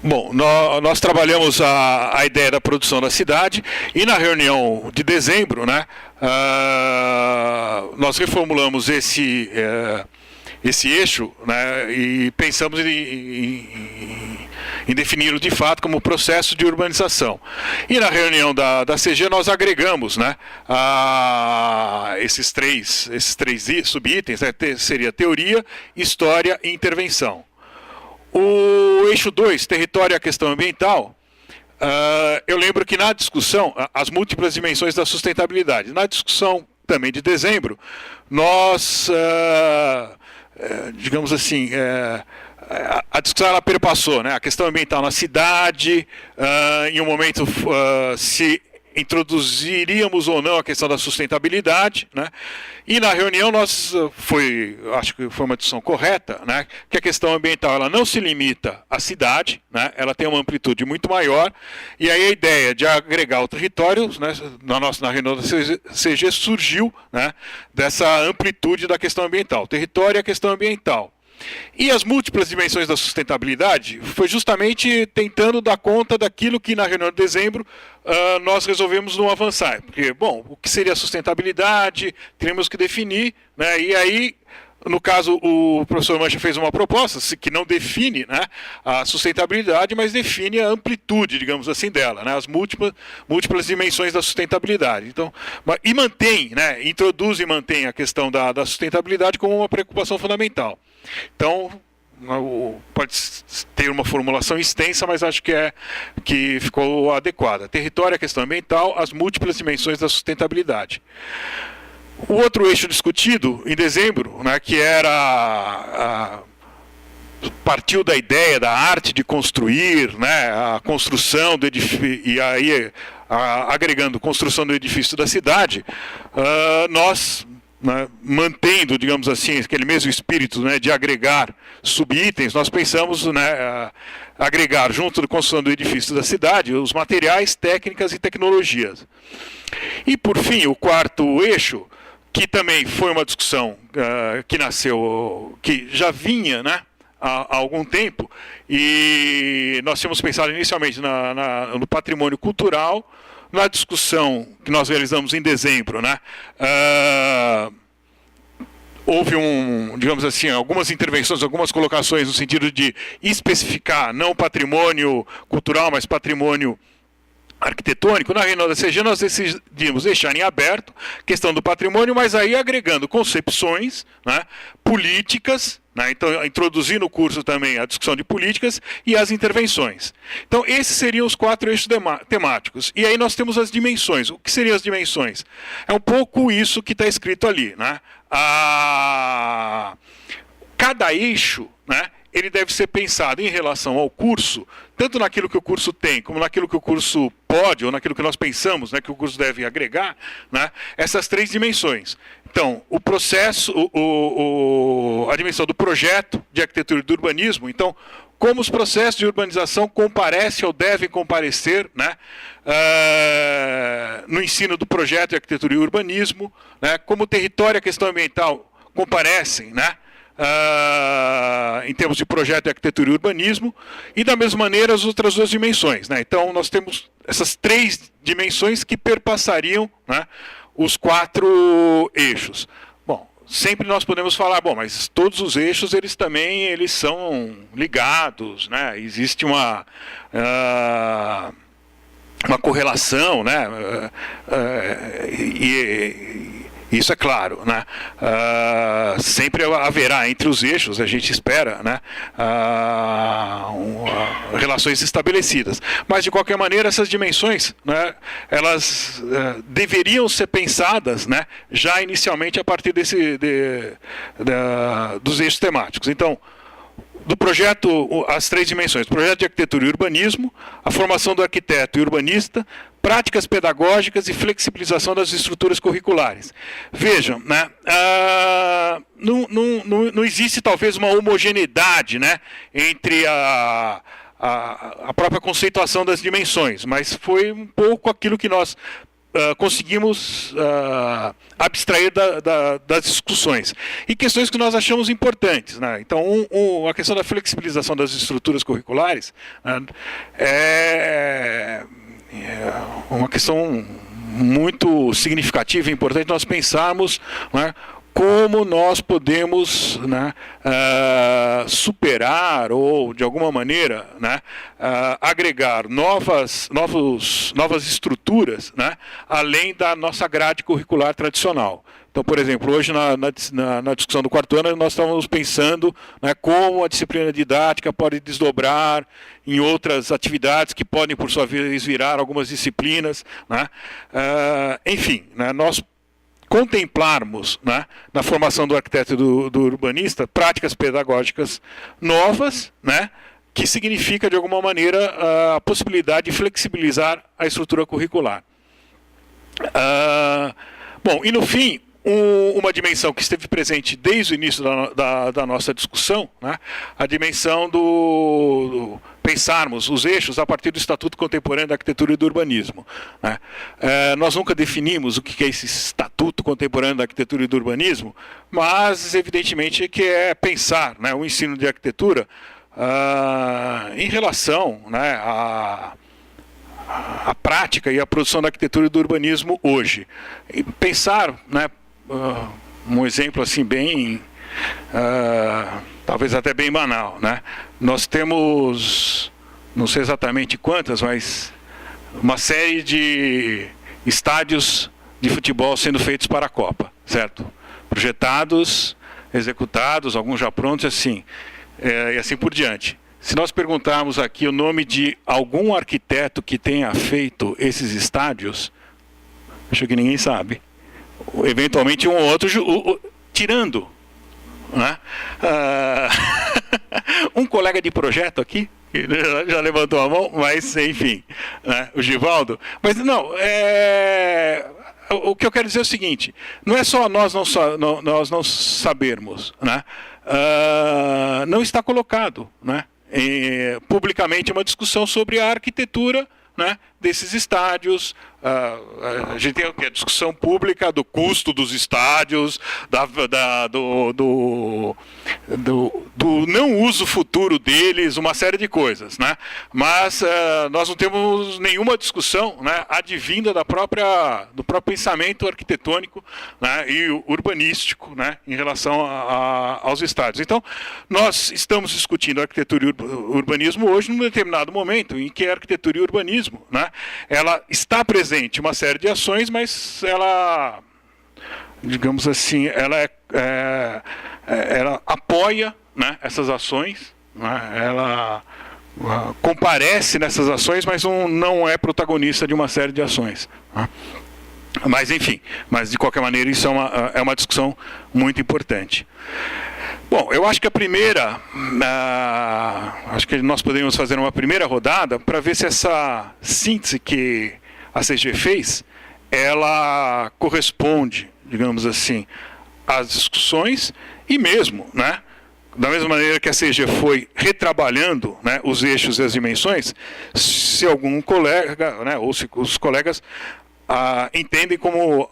Bom, nós trabalhamos a ideia da produção da cidade e na reunião de dezembro, né, nós reformulamos esse eixo, né, e pensamos em defini-lo de fato como processo de urbanização. E na reunião da CG nós agregamos, né, esses três subitens, né, seria teoria, história e intervenção. O eixo 2, território e a questão ambiental, eu lembro que na discussão, as múltiplas dimensões da sustentabilidade, na discussão também de dezembro, nós, digamos assim, a discussão ela perpassou, né, a questão ambiental na cidade, em um momento se introduziríamos ou não a questão da sustentabilidade, né? E na reunião acho que foi uma discussão correta, né? Que a questão ambiental ela não se limita à cidade, né? Ela tem uma amplitude muito maior, e aí a ideia de agregar o território, né, na reunião da CG surgiu, né, dessa amplitude da questão ambiental, território e a questão ambiental. E as múltiplas dimensões da sustentabilidade foi justamente tentando dar conta daquilo que na reunião de dezembro nós resolvemos não avançar. Porque, bom, o que seria sustentabilidade, teríamos que definir, né? E aí, no caso, o professor Mancha fez uma proposta que não define, né, a sustentabilidade, mas define a amplitude, digamos assim, dela, né, as múltiplas dimensões da sustentabilidade. Então, e mantém, né, introduz e mantém a questão da sustentabilidade como uma preocupação fundamental. Então, pode ter uma formulação extensa, mas acho que ficou adequada. Território, a questão ambiental, as múltiplas dimensões da sustentabilidade. O outro eixo discutido em dezembro, né, que partiu da ideia da arte de construir, né, a construção do edifício, e aí agregando construção do edifício da cidade, nós, né, mantendo, digamos assim, aquele mesmo espírito, né, de agregar subitens, nós pensamos, né, agregar junto da construção do edifício da cidade os materiais, técnicas e tecnologias. E por fim, o quarto eixo, que também foi uma discussão que nasceu, que já vinha, né, há algum tempo, e nós tínhamos pensado inicialmente no patrimônio cultural. Na discussão que nós realizamos em dezembro, né, houve digamos assim, algumas intervenções, algumas colocações no sentido de especificar não patrimônio cultural, mas patrimônio arquitetônico. Na reunião da CG nós decidimos deixar em aberto a questão do patrimônio, mas aí agregando concepções, né, políticas, né, então introduzindo no curso também a discussão de políticas e as intervenções. Então esses seriam os 4 eixos temáticos. E aí nós temos as dimensões. O que seriam as dimensões? É um pouco isso que está escrito ali, né? Cada eixo, né, ele deve ser pensado em relação ao curso, tanto naquilo que o curso tem, como naquilo que o curso pode, ou naquilo que nós pensamos, né, que o curso deve agregar, né, essas 3 dimensões. Então, o processo, a dimensão do projeto de arquitetura e do urbanismo, então, como os processos de urbanização comparecem ou devem comparecer, né, no ensino do projeto de arquitetura e urbanismo, né, como o território e a questão ambiental comparecem, né, em termos de projeto de arquitetura e urbanismo, e da mesma maneira as outras 2 dimensões, né? Então nós temos essas 3 dimensões que perpassariam, né, os 4 eixos. Bom, sempre nós podemos falar, bom, mas todos os eixos eles são ligados, né? Existe uma correlação, né? Isso é claro, né? Sempre haverá entre os eixos, a gente espera, né, relações estabelecidas. Mas, de qualquer maneira, essas dimensões, né, elas deveriam ser pensadas, né, já inicialmente a partir dos eixos temáticos. Então, do projeto, as 3 dimensões: projeto de arquitetura e urbanismo, a formação do arquiteto e urbanista, práticas pedagógicas e flexibilização das estruturas curriculares. Vejam, né, não existe talvez uma homogeneidade, né, entre a própria conceituação das dimensões, mas foi um pouco aquilo que nós conseguimos abstrair das discussões. E questões que nós achamos importantes, né? Então, a questão da flexibilização das estruturas curriculares, né, é uma questão muito significativa e importante nós pensarmos, né, como nós podemos, né, superar ou, de alguma maneira, né, agregar novas estruturas, né, além da nossa grade curricular tradicional. Então, por exemplo, hoje na discussão do quarto ano, nós estamos pensando, né, como a disciplina didática pode desdobrar em outras atividades que podem, por sua vez, virar algumas disciplinas, né? Enfim, né, nós contemplarmos, né, na formação do arquiteto e do urbanista práticas pedagógicas novas, né, que significa, de alguma maneira, a possibilidade de flexibilizar a estrutura curricular. Bom, e no fim, uma dimensão que esteve presente desde o início da nossa discussão, né, a dimensão do pensarmos os eixos a partir do Estatuto Contemporâneo da Arquitetura e do Urbanismo, né. Nós nunca definimos o que é esse Estatuto Contemporâneo da Arquitetura e do Urbanismo, mas, evidentemente, que é pensar, né, o ensino de arquitetura em relação, né, a prática e a produção da arquitetura e do urbanismo hoje. E pensar, né, um exemplo assim bem, talvez até bem banal, né? Nós temos, não sei exatamente quantas, mas uma série de estádios de futebol sendo feitos para a Copa, certo? Projetados, executados, alguns já prontos, assim, e assim por diante. Se nós perguntarmos aqui o nome de algum arquiteto que tenha feito esses estádios, acho que ninguém sabe. Eventualmente um ou outro, tirando, né, um colega de projeto aqui, que já levantou a mão, mas enfim, né, o Givaldo. Mas não, o que eu quero dizer é o seguinte, não é só nós não sabermos, né, não está colocado, né, publicamente uma discussão sobre a arquitetura, né, desses estádios. A gente tem a discussão pública do custo dos estádios, do não uso futuro deles, uma série de coisas, né? Mas nós não temos nenhuma discussão, né, advinda do próprio pensamento arquitetônico, né, e urbanístico, né, em relação aos estádios. Então, nós estamos discutindo arquitetura e urbanismo hoje num determinado momento em que a arquitetura e o urbanismo, né, ela está presente uma série de ações, mas ela, digamos assim, ela apoia, né, essas ações, né, ela comparece nessas ações, mas não é protagonista de uma série de ações, né? Mas, enfim, mas de qualquer maneira isso é uma discussão muito importante. Bom, eu acho que acho que nós poderíamos fazer uma primeira rodada para ver se essa síntese que a CG fez, ela corresponde, digamos assim, às discussões e mesmo, né, da mesma maneira que a CG foi retrabalhando, né, os eixos e as dimensões, se algum colega, né, ou se os colegas entendem como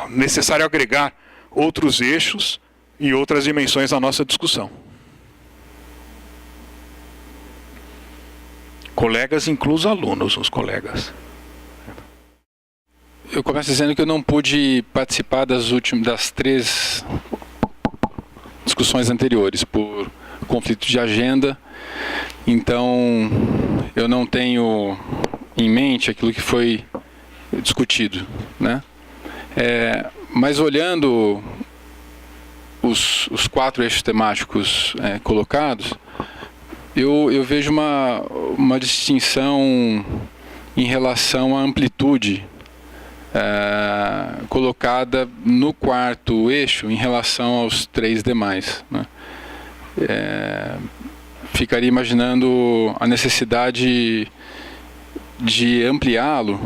necessário agregar outros eixos e outras dimensões à nossa discussão. Colegas incluem alunos, os colegas. Eu começo dizendo que eu não pude participar das 3 discussões anteriores por conflito de agenda, então eu não tenho em mente aquilo que foi discutido, né? Mas olhando os 4 eixos temáticos colocados, eu vejo uma distinção em relação à amplitude colocada no 4º eixo em relação aos 3 demais, né? Ficaria imaginando a necessidade de ampliá-lo,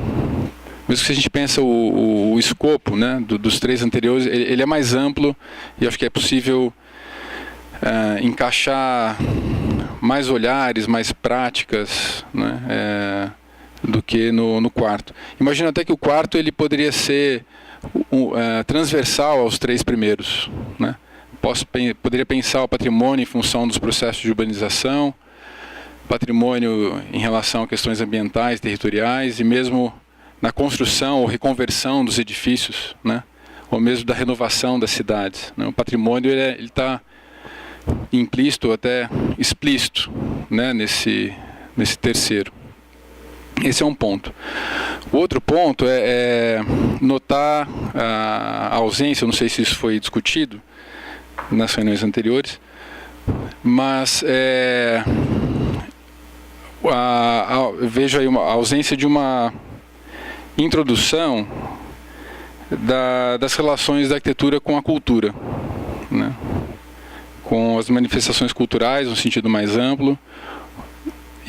mesmo que se a gente pensa o escopo, né, dos 3 anteriores, ele é mais amplo e acho que é possível encaixar mais olhares, mais práticas, né, do que no quarto. Imagino até que o quarto ele poderia ser transversal aos 3 primeiros, né? Poderia pensar o patrimônio em função dos processos de urbanização, patrimônio em relação a questões ambientais, territoriais, e mesmo na construção ou reconversão dos edifícios, né? Ou mesmo da renovação das cidades, né? O patrimônio ele está implícito, até explícito, né? nesse terceiro. Esse é um ponto. O outro ponto é notar a ausência, não sei se isso foi discutido nas reuniões anteriores, mas vejo aí a ausência de uma introdução das relações da arquitetura com a cultura, né? Com as manifestações culturais, no sentido mais amplo,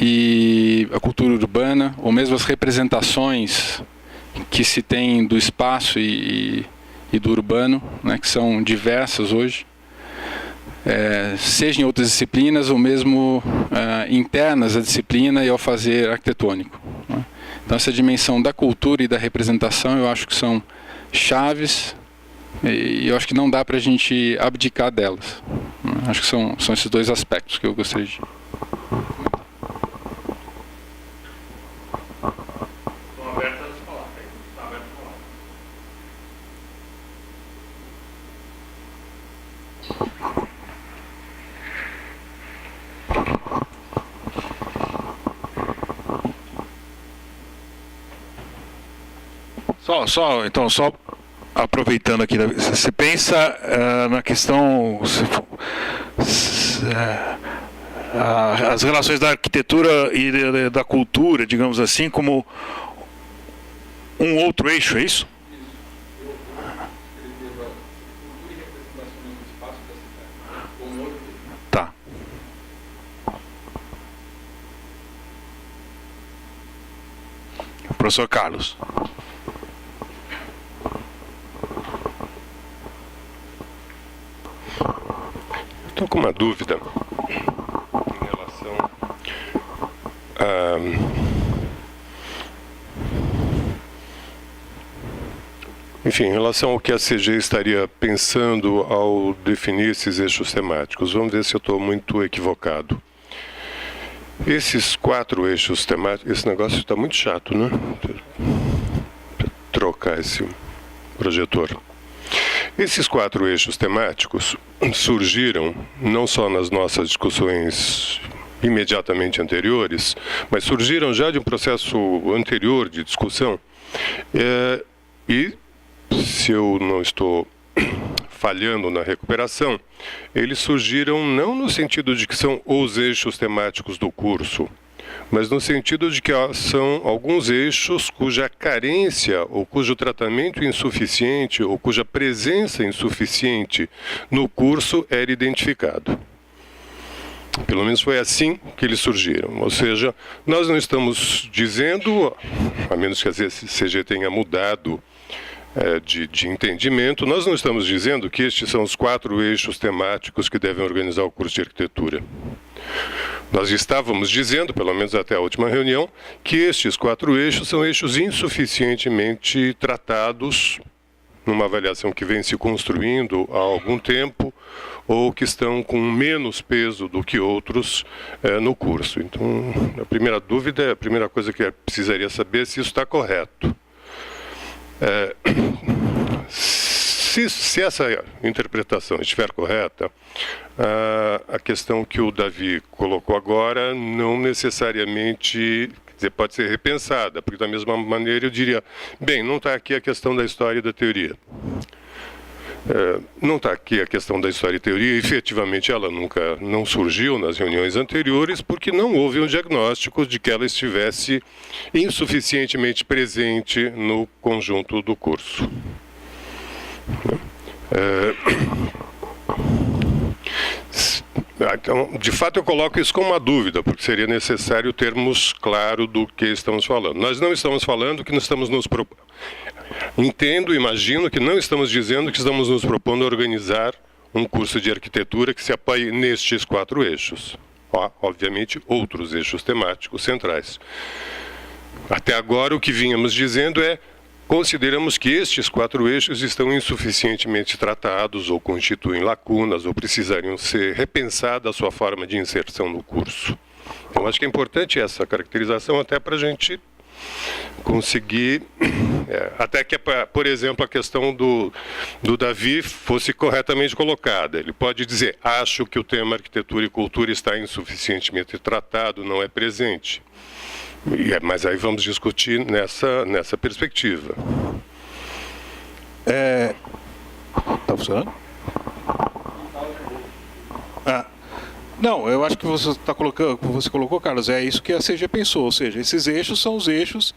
e a cultura urbana, ou mesmo as representações que se tem do espaço e do urbano, né, que são diversas hoje, seja em outras disciplinas ou mesmo internas à disciplina e ao fazer arquitetônico, né? Então essa dimensão da cultura e da representação eu acho que são chaves e eu acho que não dá para a gente abdicar delas, né? Acho que são esses 2 aspectos que eu gostaria de... Só aproveitando aqui, você pensa na questão, as relações da arquitetura e da cultura, digamos assim, como um outro eixo, é isso? Tá. Professor Carlos. Estou com uma dúvida em relação em relação ao que a CG estaria pensando ao definir esses eixos temáticos. Vamos ver se eu estou muito equivocado. Esses 4 eixos temáticos... Esse negócio está muito chato, né? Vou trocar esse projetor. Esses 4 eixos temáticos surgiram não só nas nossas discussões imediatamente anteriores, mas surgiram já de um processo anterior de discussão. E, se eu não estou falhando na recuperação, eles surgiram não no sentido de que são os eixos temáticos do curso, mas no sentido de que são alguns eixos cuja carência ou cujo tratamento insuficiente ou cuja presença insuficiente no curso era identificado. Pelo menos foi assim que eles surgiram. Ou seja, nós não estamos dizendo, a menos que a CG tenha mudado de entendimento, nós não estamos dizendo que estes são os 4 eixos temáticos que devem organizar o curso de arquitetura. Nós estávamos dizendo, pelo menos até a última reunião, que estes 4 eixos são eixos insuficientemente tratados numa avaliação que vem se construindo há algum tempo ou que estão com menos peso do que outros no curso. Então, a primeira dúvida, a primeira coisa que eu precisaria saber é se isso está correto. Se essa interpretação estiver correta, a questão que o Davi colocou agora não necessariamente, quer dizer, pode ser repensada, porque da mesma maneira eu diria, bem, não está aqui a questão da história e da teoria. Não está aqui a questão da história e teoria, efetivamente ela não surgiu nas reuniões anteriores, porque não houve um diagnóstico de que ela estivesse insuficientemente presente no conjunto do curso. Então, de fato, eu coloco isso como uma dúvida, porque seria necessário termos claro do que estamos falando. Nós não estamos falando que nós estamos nos propondo. Entendo, imagino que não estamos dizendo que estamos nos propondo organizar um curso de arquitetura que se apoie nestes 4 eixos. Obviamente, outros eixos temáticos centrais. Até agora, o que vínhamos dizendo é: consideramos que estes 4 eixos estão insuficientemente tratados, ou constituem lacunas, ou precisariam ser repensada a sua forma de inserção no curso. Então, acho que é importante essa caracterização até para a gente conseguir, até que, por exemplo, a questão do Davi fosse corretamente colocada. Ele pode dizer: acho que o tema arquitetura e cultura está insuficientemente tratado, não é presente. Mas aí vamos discutir nessa perspectiva. Está funcionando? Não, eu acho que você está colocando, você colocou, Carlos, é isso que a CG pensou, ou seja, esses eixos são os eixos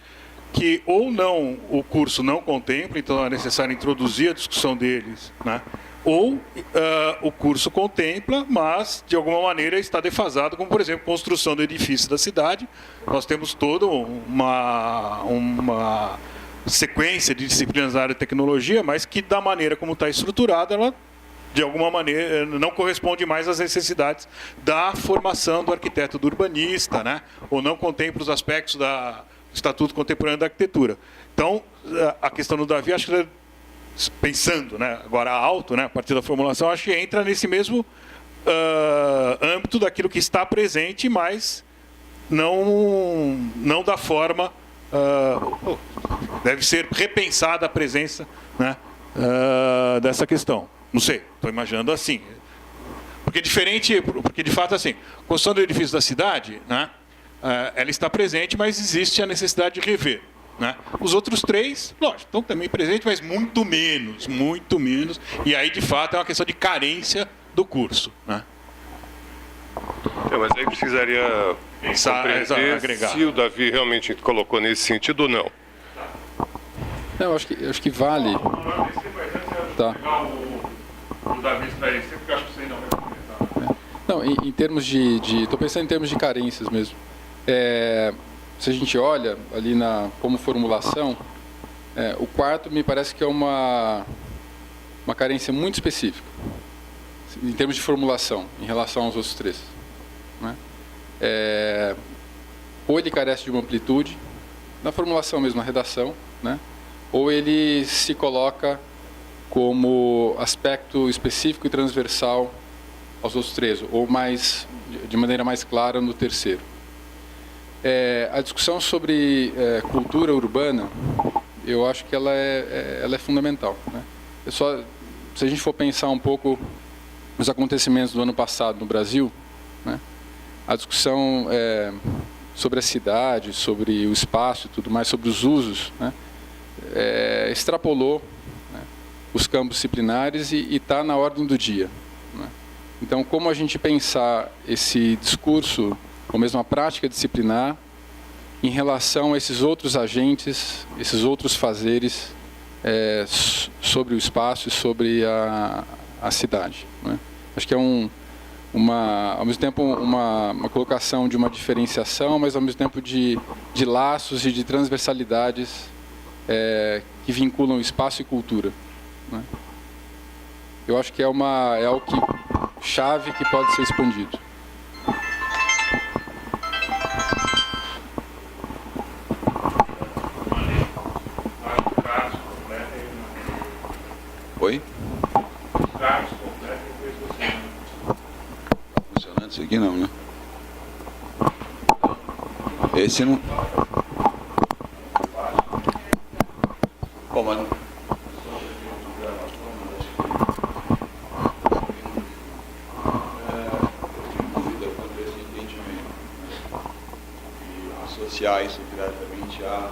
que ou não o curso não contempla, então é necessário introduzir a discussão deles, né? Ou o curso contempla, mas de alguma maneira está defasado, como por exemplo construção do edifício da cidade. Nós temos toda uma sequência de disciplinas na área de tecnologia, mas que da maneira como está estruturada, ela de alguma maneira não corresponde mais às necessidades da formação do arquiteto, do urbanista, né? Ou não contempla os aspectos do Estatuto Contemporâneo da Arquitetura. Então, a questão do Davi, acho que pensando, né, agora alto, né, a partir da formulação, acho que entra nesse mesmo âmbito daquilo que está presente, mas não da forma... deve ser repensada a presença, né, dessa questão. Não sei, estou imaginando assim. Porque de fato, assim, a construção do edifício da cidade, né, ela está presente, mas existe a necessidade de rever. Né? Os outros 3, lógico, estão também presentes, mas muito menos. E aí, de fato, é uma questão de carência do curso. Né? Mas aí precisaria compreender se o Davi realmente colocou nesse sentido ou não. Não, acho que vale. Tá. O Davi está aí, sempre que eu acho que você ainda vai comentar. Não, em termos estou pensando em termos de carências mesmo. Se a gente olha ali como formulação, o quarto me parece que é uma carência muito específica, em termos de formulação, em relação aos outros 3. Né? Ou ele carece de uma amplitude, na formulação mesmo, na redação, né? Ou ele se coloca como aspecto específico e transversal aos outros 3, ou de maneira mais clara no terceiro. A discussão sobre cultura urbana, eu acho que ela é fundamental. Né? Se a gente for pensar um pouco nos acontecimentos do ano passado no Brasil, né? A discussão sobre a cidade, sobre o espaço e tudo mais, sobre os usos, né? Extrapolou, né, os campos disciplinares e está na ordem do dia. Né? Então, como a gente pensar esse discurso, ou mesmo a prática disciplinar, em relação a esses outros agentes, esses outros fazeres sobre o espaço e sobre a cidade. Né? Acho que é ao mesmo tempo uma colocação de uma diferenciação, mas ao mesmo tempo de laços e de transversalidades que vinculam espaço e cultura. Né? Eu acho que é algo chave que pode ser expandido. Oi? Tá funcionando isso aqui não, né? Esse não... Bom, mas... associar isso diretamente a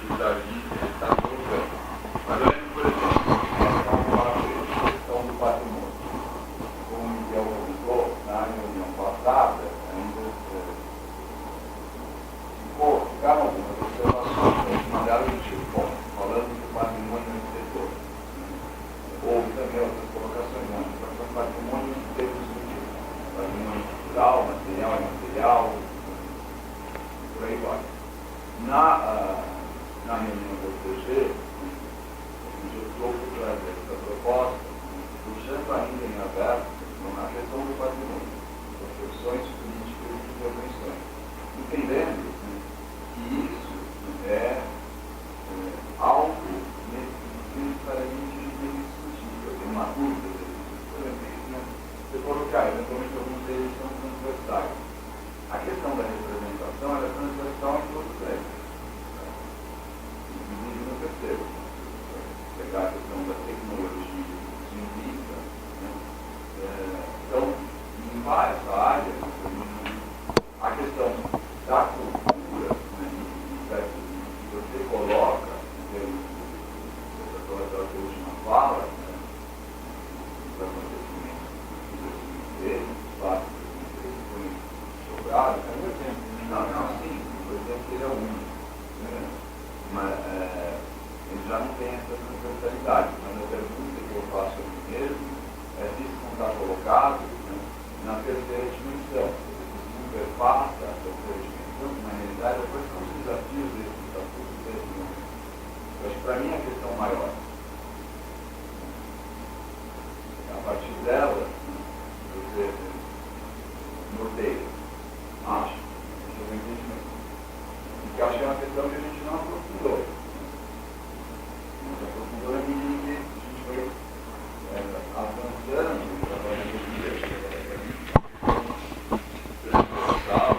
o Davi está colocando. Mas eu lembro, por exemplo, a questão do patrimônio. Como o Miguel comentou, na reunião passada, ainda ficaram algumas observações que mandaram no tipo, bom, falando do patrimônio no setor. Houve também outras colocações, não, o patrimônio em termos do tipo, patrimônio cultural, material e imaterial, por aí vai. Na reunião do TG, a gente optou por trazer essa proposta, deixando ainda em aberto a questão do patrimônio, das opções políticas de intervenções, entendendo que isso é algo necessariamente discutível. Eu tenho uma dúvida disso, por exemplo, você colocar, eventualmente alguns deles são transversais. A questão da representação é transversal em todos eles. Inclusive no terceiro. Pegar a questão da tecnologia científica, né? Então, em várias áreas, a questão da cultura, né, que você coloca, em termos da última fala, né, dos acontecimentos de 2013, dos fatos que foi sobrado, é um exemplo. Não, sim, por exemplo, ele é único. Né? Mas ele já não tem essa transversalidade. Mas a pergunta que eu faço a mim mesmo é se isso não está colocado, né, na terceira dimensão. Se superpassa a terceira dimensão, na realidade, quais são os desafios desse estatuto desse momento? Eu acho que para mim é a questão maior. A partir dela, você norteia, acho, esse é o meu entendimento. Porque acho que é uma questão que a gente não aprofundou. Não se aprofundou na medida que a gente foi avançando e trabalhando com isso. Transversal,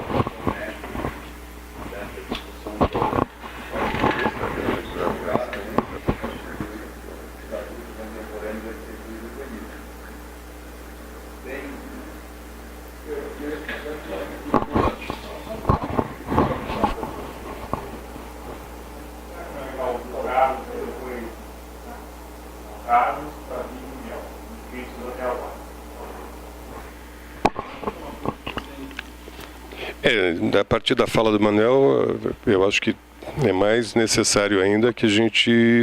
honesto, dessa discussão toda. A partir da fala do Manuel, eu acho que é mais necessário ainda que a gente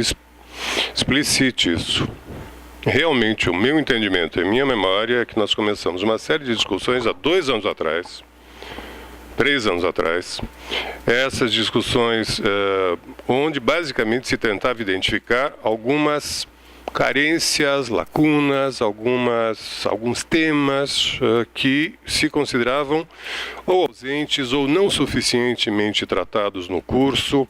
explicite isso. Realmente, o meu entendimento e a minha memória é que nós começamos uma série de discussões há 2 anos atrás, 3 anos atrás, essas discussões onde basicamente se tentava identificar algumas carências, lacunas, alguns temas que se consideravam ou ausentes ou não suficientemente tratados no curso,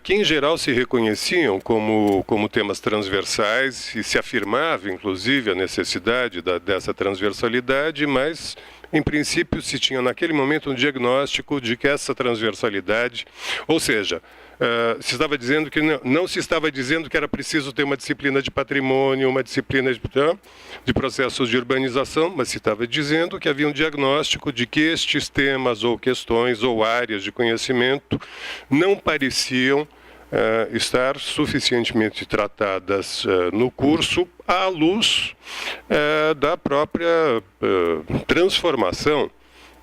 que em geral se reconheciam como temas transversais e se afirmava inclusive a necessidade dessa transversalidade, mas em princípio se tinha naquele momento um diagnóstico de que essa transversalidade, ou seja, se estava dizendo que não se estava dizendo que era preciso ter uma disciplina de patrimônio, uma disciplina de processos de urbanização, mas se estava dizendo que havia um diagnóstico de que estes temas ou questões ou áreas de conhecimento não pareciam estar suficientemente tratadas no curso à luz da própria transformação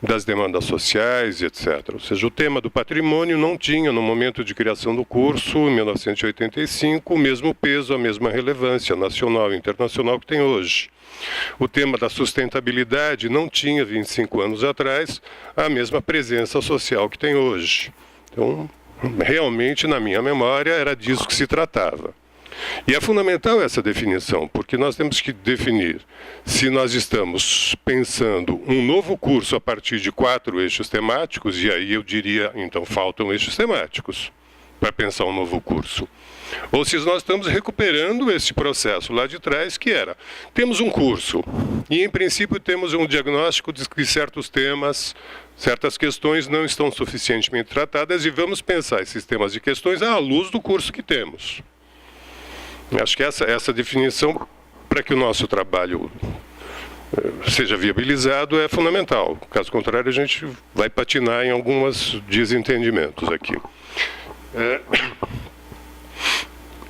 das demandas sociais, etc. Ou seja, o tema do patrimônio não tinha, no momento de criação do curso, em 1985, o mesmo peso, a mesma relevância nacional e internacional que tem hoje. O tema da sustentabilidade não tinha, 25 anos atrás, a mesma presença social que tem hoje. Então, realmente, na minha memória, era disso que se tratava. E é fundamental essa definição, porque nós temos que definir se nós estamos pensando um novo curso a partir de 4 eixos temáticos, e aí eu diria, então faltam eixos temáticos para pensar um novo curso. Ou se nós estamos recuperando esse processo lá de trás, que era, temos um curso, e em princípio temos um diagnóstico de que certos temas, certas questões não estão suficientemente tratadas, e vamos pensar esses temas e questões à luz do curso que temos. Acho que essa definição, para que o nosso trabalho seja viabilizado, é fundamental. Caso contrário, a gente vai patinar em alguns desentendimentos aqui.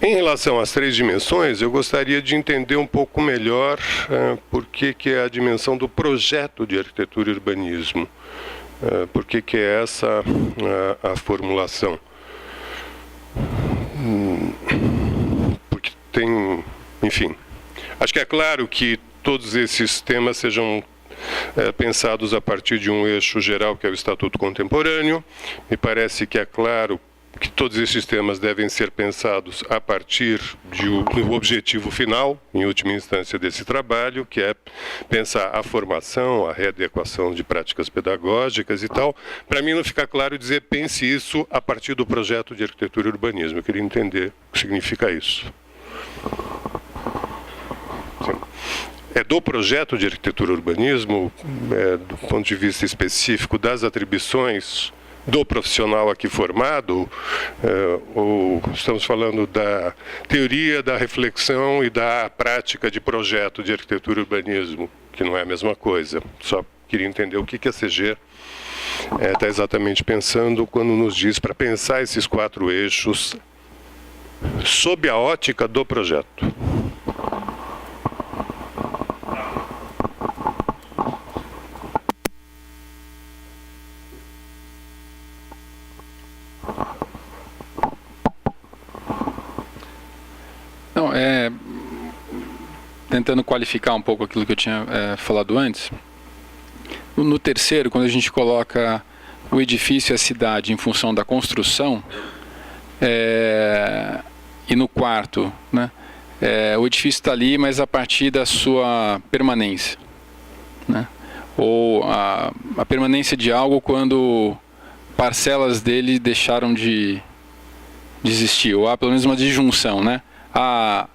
Em relação às 3 dimensões, eu gostaria de entender um pouco melhor por que é a dimensão do projeto de arquitetura e urbanismo. Por que é essa a formulação? Porque tem, enfim, acho que é claro que todos esses temas sejam pensados a partir de um eixo geral, que é o Estatuto Contemporâneo. Me parece que é claro que todos esses temas devem ser pensados a partir do objetivo final, em última instância, desse trabalho, que é pensar a formação, a readequação de práticas pedagógicas e tal. Para mim não fica claro dizer pense isso a partir do projeto de arquitetura e urbanismo. Eu queria entender o que significa isso. Sim. É do projeto de arquitetura e urbanismo, do ponto de vista específico das atribuições do profissional aqui formado, ou estamos falando da teoria, da reflexão e da prática de projeto de arquitetura e urbanismo, que não é a mesma coisa. Só queria entender o que a CG está exatamente pensando quando nos diz para pensar esses 4 eixos sob a ótica do projeto. Não, tentando qualificar um pouco aquilo que eu tinha falado antes, no terceiro, quando a gente coloca o edifício e a cidade em função da construção, e no quarto, né, o edifício está ali, mas a partir da sua permanência, né, ou a permanência de algo quando parcelas dele deixaram de existir, ou há pelo menos uma disjunção, né? Há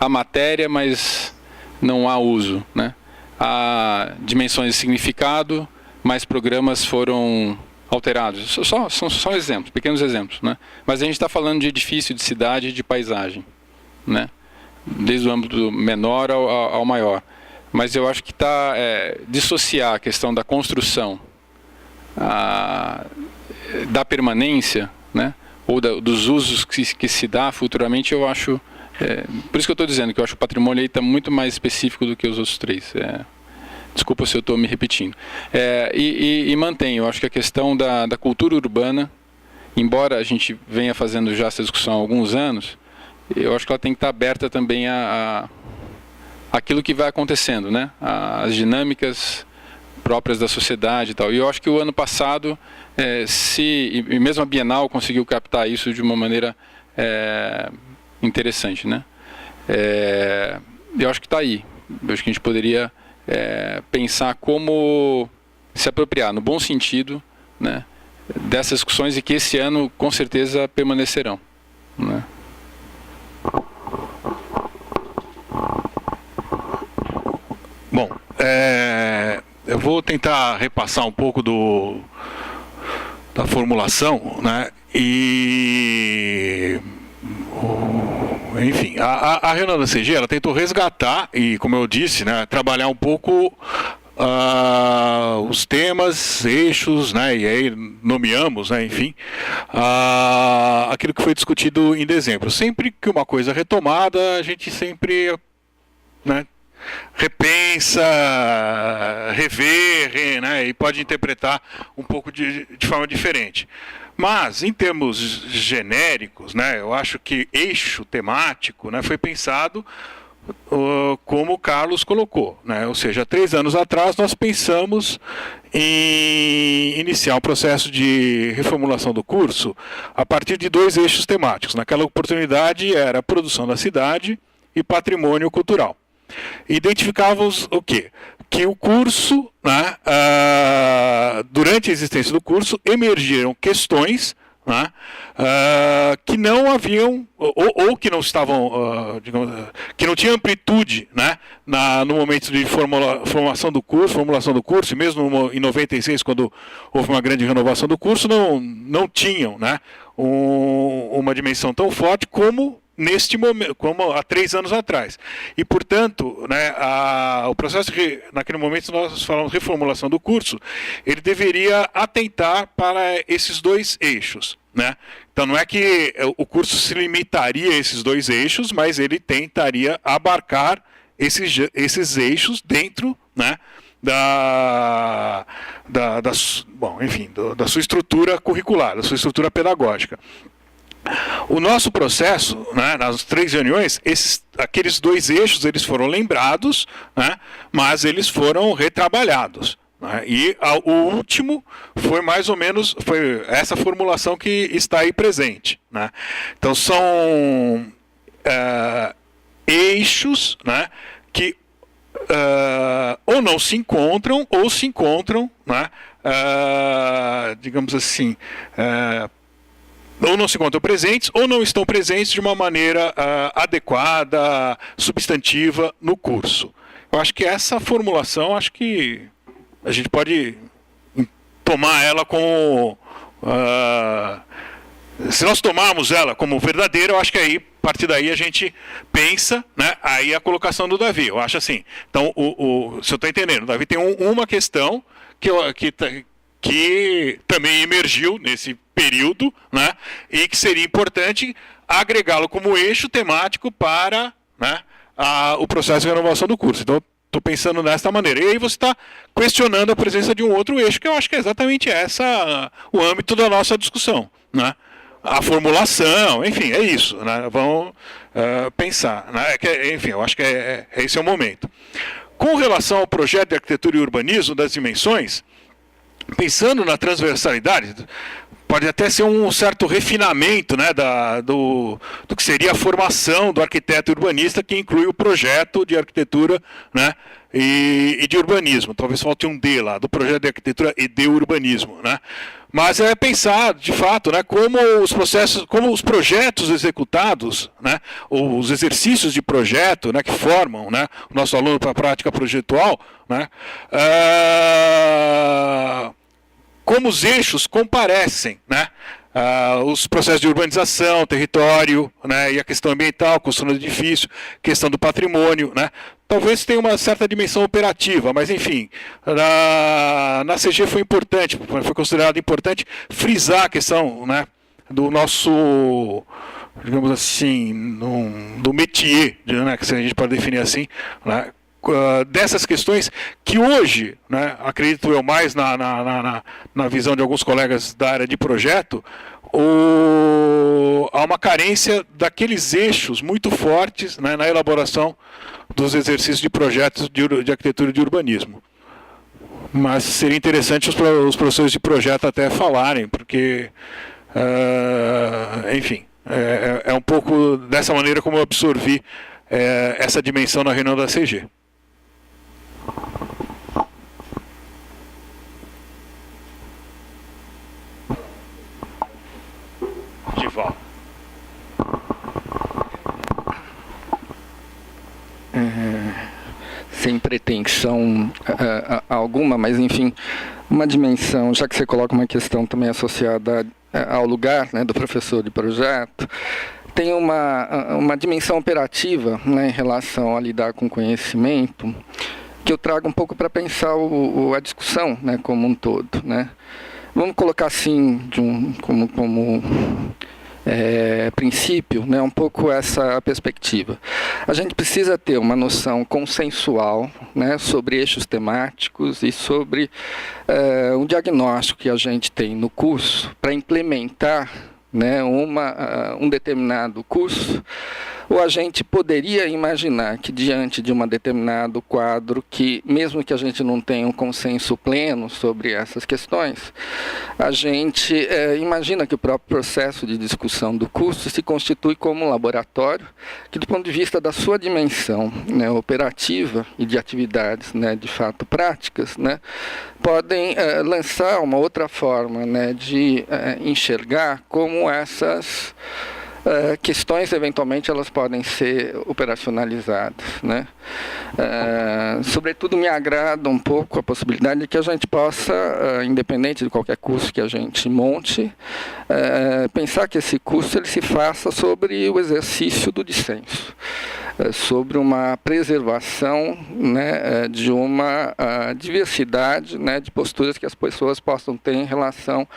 matéria, mas não há uso, né? Há dimensões de significado, mas programas foram alterados. São só exemplos, pequenos exemplos, né? Mas a gente está falando de edifício, de cidade e de paisagem, né? Desde o âmbito menor ao maior. Mas eu acho que está dissociar a questão da construção da permanência, né? Ou dos usos que se dá futuramente, eu acho... por isso que eu estou dizendo que eu acho que o patrimônio aí está muito mais específico do que os outros 3. Desculpa se eu estou me repetindo. E mantenho, eu acho que a questão da cultura urbana, embora a gente venha fazendo já essa discussão há alguns anos, eu acho que ela tem que estar aberta também àquilo que vai acontecendo, né? As dinâmicas próprias da sociedade e tal. E eu acho que o ano passado, e mesmo a Bienal conseguiu captar isso de uma maneira interessante, né? Eu acho que está aí. Eu acho que a gente poderia pensar como se apropriar, no bom sentido, né, dessas discussões e que esse ano, com certeza, permanecerão, né? Bom, eu vou tentar repassar um pouco da formulação, né? Enfim, a reunião da CG, ela tentou resgatar e, como eu disse, né, trabalhar um pouco os temas, eixos, né, e aí nomeamos, né, enfim, aquilo que foi discutido em dezembro. Sempre que uma coisa é retomada, a gente sempre, né, repensa, revê, né, e pode interpretar um pouco de forma diferente. Mas, em termos genéricos, né, eu acho que eixo temático, né, foi pensado como o Carlos colocou, né, ou seja, 3 anos atrás nós pensamos em iniciar um processo de reformulação do curso a partir de 2 eixos temáticos. Naquela oportunidade era a produção da cidade e patrimônio cultural. Identificávamos o quê? Que o curso, né, durante a existência do curso, emergiram questões, né, que não haviam, ou que não estavam, digamos, que não tinham amplitude, né, no momento de formulação do curso, e mesmo em 96, quando houve uma grande renovação do curso, não tinham, né, uma dimensão tão forte como neste momento, como há 3 anos atrás. E, portanto, né, o processo, naquele momento nós falamos reformulação do curso, ele deveria atentar para esses 2 eixos, né, Então não é que o curso se limitaria a esses 2 eixos, mas ele tentaria abarcar esses eixos dentro, né, da sua estrutura curricular, da sua estrutura pedagógica. O nosso processo, né, nas 3 reuniões, aqueles 2 eixos eles foram lembrados, né, mas eles foram retrabalhados. Né, e o último foi mais ou menos essa formulação que está aí presente. Né. Então são eixos, né, que ou não se encontram ou se encontram, né, digamos assim, ou não se encontram presentes ou não estão presentes de uma maneira adequada, substantiva no curso. Eu acho que essa formulação, acho que a gente pode tomar ela como... se nós tomarmos ela como verdadeira, eu acho que aí, a partir daí, a gente pensa, né, aí a colocação do Davi. Eu acho assim. Então, se eu estou entendendo, o Davi tem uma questão que também emergiu nesse período, né, e que seria importante agregá-lo como eixo temático para, né, o processo de renovação do curso. Então, estou pensando desta maneira. E aí você está questionando a presença de um outro eixo, que eu acho que é exatamente o âmbito da nossa discussão. Né? A formulação, enfim, é isso. Né? Vamos pensar. Né? Enfim, eu acho que esse é o momento. Com relação ao projeto de arquitetura e urbanismo das dimensões, pensando na transversalidade, pode até ser um certo refinamento, né, do que seria a formação do arquiteto urbanista, que inclui o projeto de arquitetura, né, e de urbanismo. Talvez falte um D lá, do projeto de arquitetura e de urbanismo. Né. Mas é pensar, de fato, né, como os projetos executados, né, ou os exercícios de projeto, né, que formam, né, o nosso aluno para a prática projetual, né, como os eixos comparecem, né, os processos de urbanização, território, né, e a questão ambiental, construção do edifício, questão do patrimônio, né. Talvez tenha uma certa dimensão operativa, mas enfim, na CG foi considerado importante frisar a questão, né, do nosso, digamos assim, do métier, né, que a gente pode definir assim, né, dessas questões que hoje, né, acredito eu mais na visão de alguns colegas da área de projeto, há uma carência daqueles eixos muito fortes, né, na elaboração dos exercícios de projetos de arquitetura e de urbanismo. Mas seria interessante os professores de projeto até falarem, porque, enfim, é um pouco dessa maneira como eu absorvi essa dimensão na reunião da CG. Dival. Sem pretensão alguma, mas enfim, uma dimensão, já que você coloca uma questão também associada ao lugar, né, do professor de projeto, tem uma dimensão operativa, né, em relação a lidar com conhecimento, que eu trago um pouco para pensar a discussão, né, como um todo. Né. Vamos colocar assim, como princípio, né, um pouco essa perspectiva. A gente precisa ter uma noção consensual, né, sobre eixos temáticos e sobre um diagnóstico que a gente tem no curso para implementar, né, um determinado curso, ou a gente poderia imaginar que diante de um determinado quadro, que mesmo que a gente não tenha um consenso pleno sobre essas questões, a gente imagina que o próprio processo de discussão do curso se constitui como um laboratório que, do ponto de vista da sua dimensão, né, operativa e de atividades, né, de fato práticas, né, podem lançar uma outra forma, né, de enxergar como essas questões, eventualmente, elas podem ser operacionalizadas. Né? Sobretudo, me agrada um pouco a possibilidade de que a gente possa, independente de qualquer curso que a gente monte, pensar que esse curso ele se faça sobre o exercício do dissenso, sobre uma preservação, né, de uma diversidade, né, de posturas que as pessoas possam ter em relação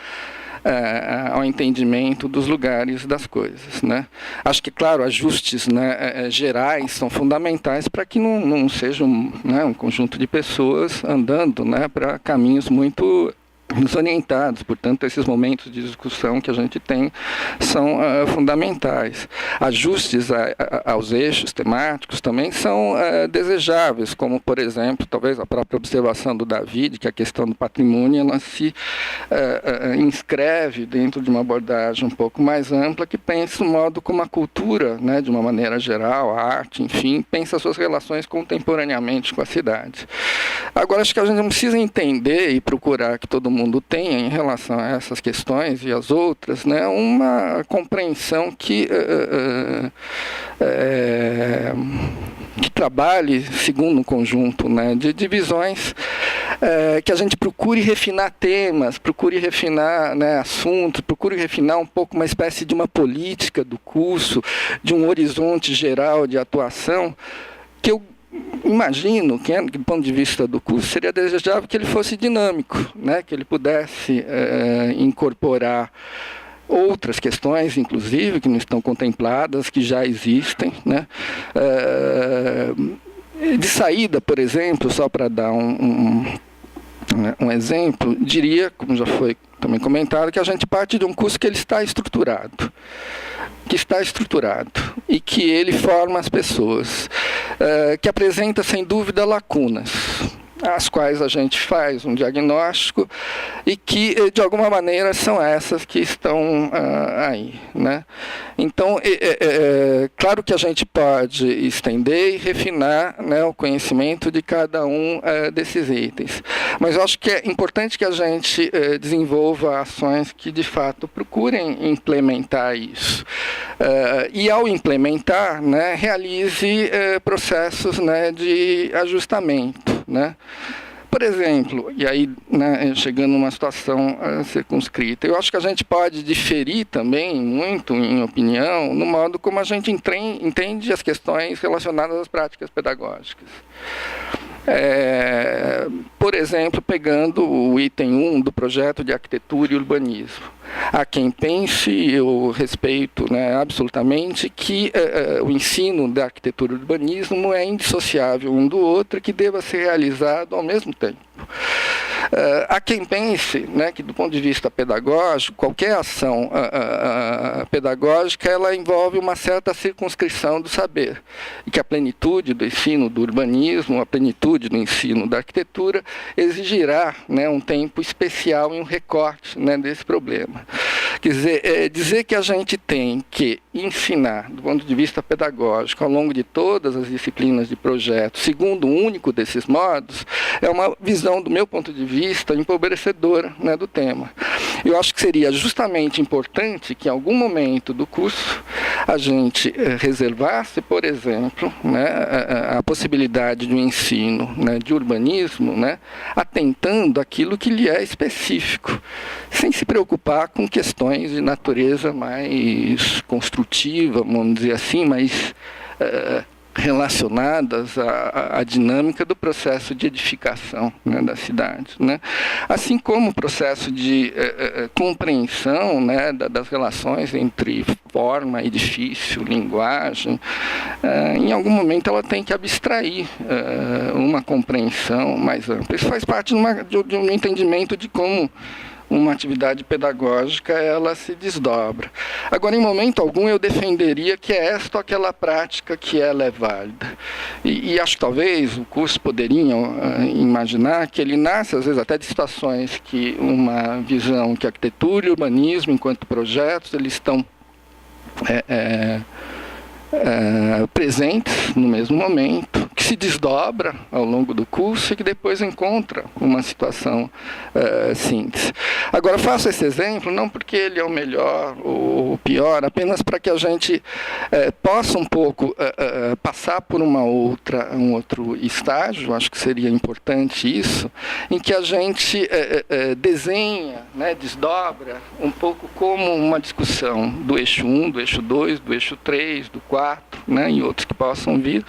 ao entendimento dos lugares das coisas, né? Acho que, claro, ajustes, né, gerais são fundamentais para que não seja um conjunto de pessoas andando, né, para caminhos muito desorientados. Portanto, esses momentos de discussão que a gente tem são fundamentais. Ajustes aos eixos temáticos também são desejáveis, como, por exemplo, talvez a própria observação do David, que a questão do patrimônio ela se inscreve dentro de uma abordagem um pouco mais ampla, que pensa o modo como a cultura, né, de uma maneira geral, a arte, enfim, pensa suas relações contemporaneamente com a cidade. Agora, acho que a gente não precisa entender e procurar que todo mundo tenha, em relação a essas questões e as outras, né, uma compreensão que trabalhe segundo um conjunto, né, de divisões, que a gente procure refinar temas, procure refinar, né, assuntos, procure refinar um pouco uma espécie de uma política do curso, de um horizonte geral de atuação, que eu imagino que, do ponto de vista do curso, seria desejável que ele fosse dinâmico, né? Que ele pudesse incorporar outras questões, inclusive, que não estão contempladas, que já existem, né? De saída, por exemplo, só para dar um exemplo, diria, como já foi também comentado, que a gente parte de um curso que ele está estruturado, e que ele forma as pessoas, que apresenta, sem dúvida, lacunas, as quais a gente faz um diagnóstico e que, de alguma maneira, são essas que estão aí, né? Então, claro que a gente pode estender e refinar, né, o conhecimento de cada um desses itens, mas eu acho que é importante que a gente desenvolva ações que, de fato, procurem implementar isso. E, ao implementar, né, realize processos, né, de ajustamento, né? Por exemplo, e aí, né, chegando numa situação circunscrita, eu acho que a gente pode diferir também muito, em opinião, no modo como a gente entende as questões relacionadas às práticas pedagógicas. Por exemplo, pegando o item 1 do projeto de arquitetura e urbanismo. Há quem pense, eu respeito, né, absolutamente, que o ensino da arquitetura e urbanismo é indissociável um do outro, que deva ser realizado ao mesmo tempo. Há quem pense, né, que, do ponto de vista pedagógico, qualquer ação pedagógica ela envolve uma certa circunscrição do saber, e que a plenitude do ensino do urbanismo, a plenitude do ensino da arquitetura exigirá, né, um tempo especial e um recorte, né, desse problema. Quer dizer, dizer que a gente tem que ensinar, do ponto de vista pedagógico, ao longo de todas as disciplinas de projeto, segundo um único desses modos, é uma visão, do meu ponto de vista, empobrecedora, né, do tema. Eu acho que seria justamente importante que, em algum momento do curso, a gente reservasse, por exemplo, né, a possibilidade de um ensino, né, de urbanismo, né, atentando àquilo que lhe é específico, sem se preocupar com questões de natureza mais construtiva, vamos dizer assim, mais relacionadas à dinâmica do processo de edificação, né, da cidade, né? Assim como o processo de compreensão, né, das relações entre forma, edifício, linguagem, em algum momento ela tem que abstrair uma compreensão mais ampla. Isso faz parte de um entendimento de como uma atividade pedagógica ela se desdobra. Agora, em momento algum, eu defenderia que é esta ou aquela prática que ela é válida. E acho que talvez o curso poderia imaginar que ele nasce, às vezes, até de situações que uma visão que arquitetura e urbanismo, enquanto projetos, eles estão presentes no mesmo momento, que se desdobra ao longo do curso e que depois encontra uma situação síntese. Agora, faço esse exemplo não porque ele é o melhor ou o pior, apenas para que a gente possa um pouco passar por um outro estágio, acho que seria importante isso, em que a gente desenha, né, desdobra um pouco como uma discussão do eixo 1, do eixo 2, do eixo 3, do 4, né, e outros que possam vir,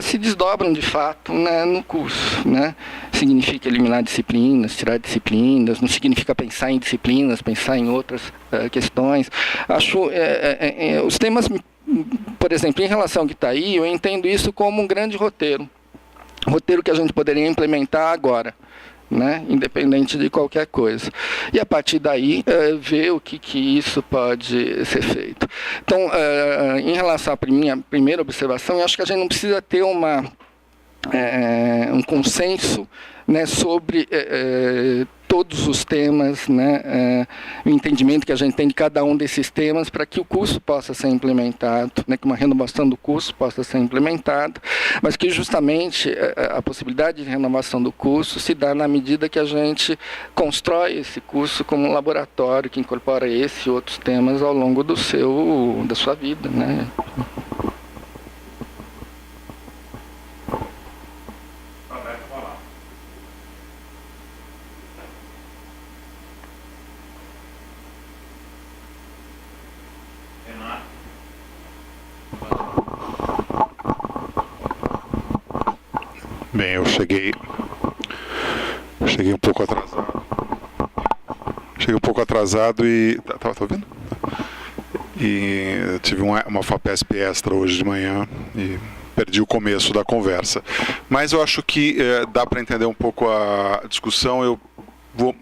se desdobram de fato, né, no curso, né? Significa eliminar disciplinas, tirar disciplinas, não significa pensar em disciplinas, pensar em outras questões. Acho os temas, por exemplo, em relação ao Guitaí, eu entendo isso como um grande roteiro que a gente poderia implementar agora, né, independente de qualquer coisa. E a partir daí, ver o que isso pode ser feito. Então, em relação à minha primeira observação, eu acho que a gente não precisa ter um consenso, né, sobre todos os temas, né, o entendimento que a gente tem de cada um desses temas para que o curso possa ser implementado, né, que uma renovação do curso possa ser implementada, mas que justamente a possibilidade de renovação do curso se dá na medida que a gente constrói esse curso como um laboratório que incorpora esse e outros temas ao longo da sua vida, né. Bem, eu cheguei um pouco atrasado. Cheguei um pouco atrasado e... Tá ouvindo? E tive uma FAPESP extra hoje de manhã e perdi o começo da conversa. Mas eu acho que dá para entender um pouco a discussão. Eu vou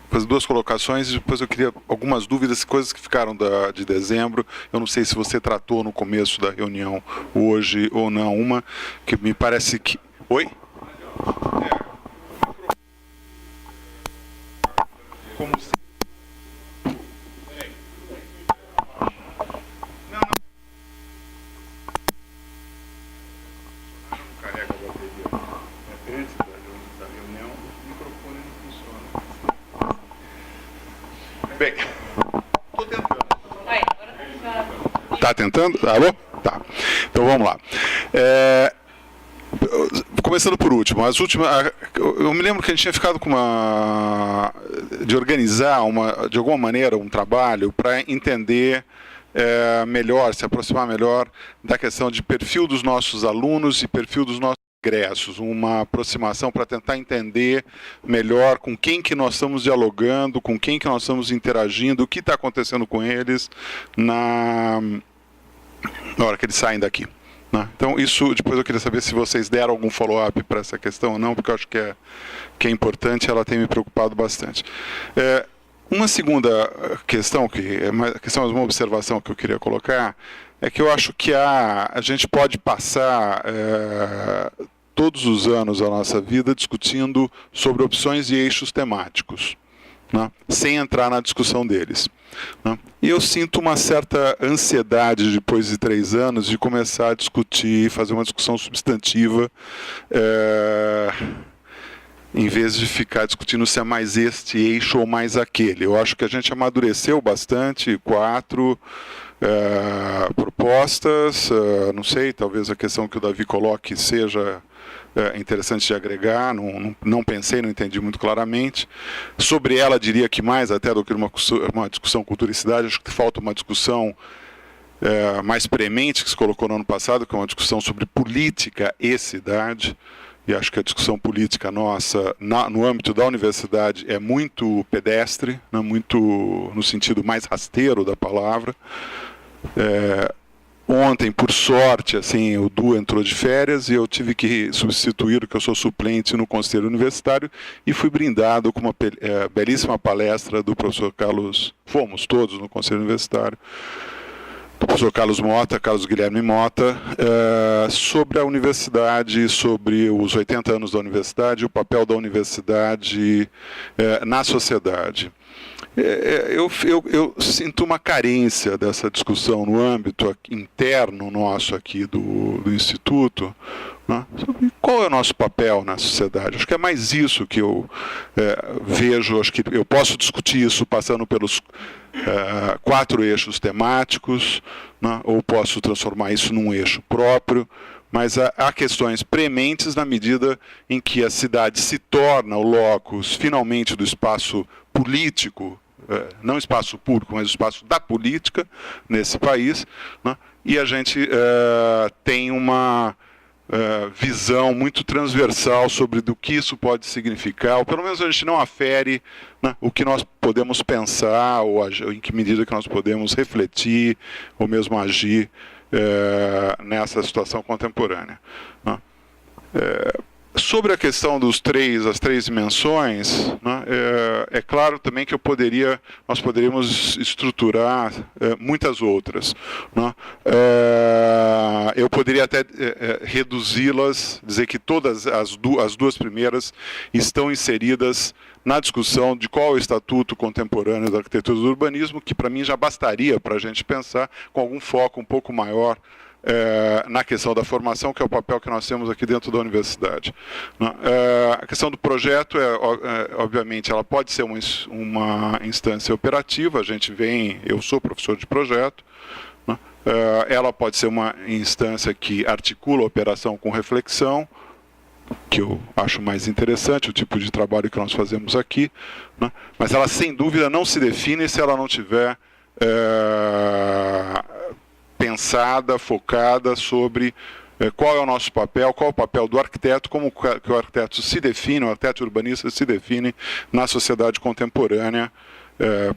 fazer duas colocações e depois eu queria algumas dúvidas, coisas que ficaram de dezembro. Eu não sei se você tratou no começo da reunião hoje ou não. Uma que me parece que... Oi? Como se... Carrega a bateria. Antes da reunião, o microfone não funciona. Bem, estou tentando. Tá tentando? Alô? Tá. Então vamos lá. Começando por último, eu me lembro que a gente tinha ficado de organizar de alguma maneira um trabalho para entender melhor, se aproximar melhor da questão de perfil dos nossos alunos e perfil dos nossos ingressos, uma aproximação para tentar entender melhor com quem que nós estamos dialogando, com quem que nós estamos interagindo, o que está acontecendo com eles na hora que eles saem daqui. Então, isso, depois eu queria saber se vocês deram algum follow-up para essa questão ou não, porque eu acho que é importante, ela tem me preocupado bastante. Uma segunda questão, uma observação que eu queria colocar, é que eu acho que a gente pode passar todos os anos da nossa vida discutindo sobre opções e eixos temáticos, né, sem entrar na discussão deles. Né? E eu sinto uma certa ansiedade, depois de 3 anos, de começar a discutir, fazer uma discussão substantiva, em vez de ficar discutindo se é mais este eixo ou mais aquele. Eu acho que a gente amadureceu bastante, 4 propostas, não sei, talvez a questão que o Davi coloque seja interessante de agregar, não pensei, não entendi muito claramente. Sobre ela, diria que mais até do que uma discussão cultura e cidade, acho que falta uma discussão mais premente que se colocou no ano passado, que é uma discussão sobre política e cidade, e acho que a discussão política nossa, no âmbito da universidade, é muito pedestre, né, muito no sentido mais rasteiro da palavra. Ontem, por sorte, assim, o Du entrou de férias e eu tive que substituir, porque eu sou suplente no Conselho Universitário, e fui brindado com uma belíssima palestra do professor Carlos, fomos todos no Conselho Universitário, do professor Carlos Guilherme Mota, sobre a universidade, sobre os 80 anos da universidade, o papel da universidade na sociedade. Eu sinto uma carência dessa discussão no âmbito interno nosso aqui do Instituto, né, sobre qual é o nosso papel na sociedade. Acho que é mais isso que eu vejo. Acho que eu posso discutir isso passando pelos 4 eixos temáticos, né, ou posso transformar isso num eixo próprio, mas há questões prementes na medida em que a cidade se torna o locus, finalmente, do espaço político, não espaço público, mas o espaço da política nesse país, né? E a gente tem uma visão muito transversal sobre do que isso pode significar, ou pelo menos a gente não afere, né, o que nós podemos pensar, ou em que medida que nós podemos refletir, ou mesmo agir nessa situação contemporânea, né. Sobre a questão das três dimensões, né, é claro também que nós poderíamos estruturar muitas outras, né. Eu poderia até reduzi-las, dizer que todas as duas primeiras estão inseridas na discussão de qual é o estatuto contemporâneo da arquitetura e do urbanismo, que para mim já bastaria para a gente pensar com algum foco um pouco maior na questão da formação, que é o papel que nós temos aqui dentro da universidade. A questão do projeto, obviamente, ela pode ser uma instância operativa, eu sou professor de projeto, né? Ela pode ser uma instância que articula a operação com reflexão, que eu acho mais interessante, o tipo de trabalho que nós fazemos aqui, né? Mas ela, sem dúvida, não se define se ela não tiver pensada, focada sobre qual é o nosso papel, qual é o papel do arquiteto, como que o arquiteto se define, o arquiteto urbanista se define na sociedade contemporânea.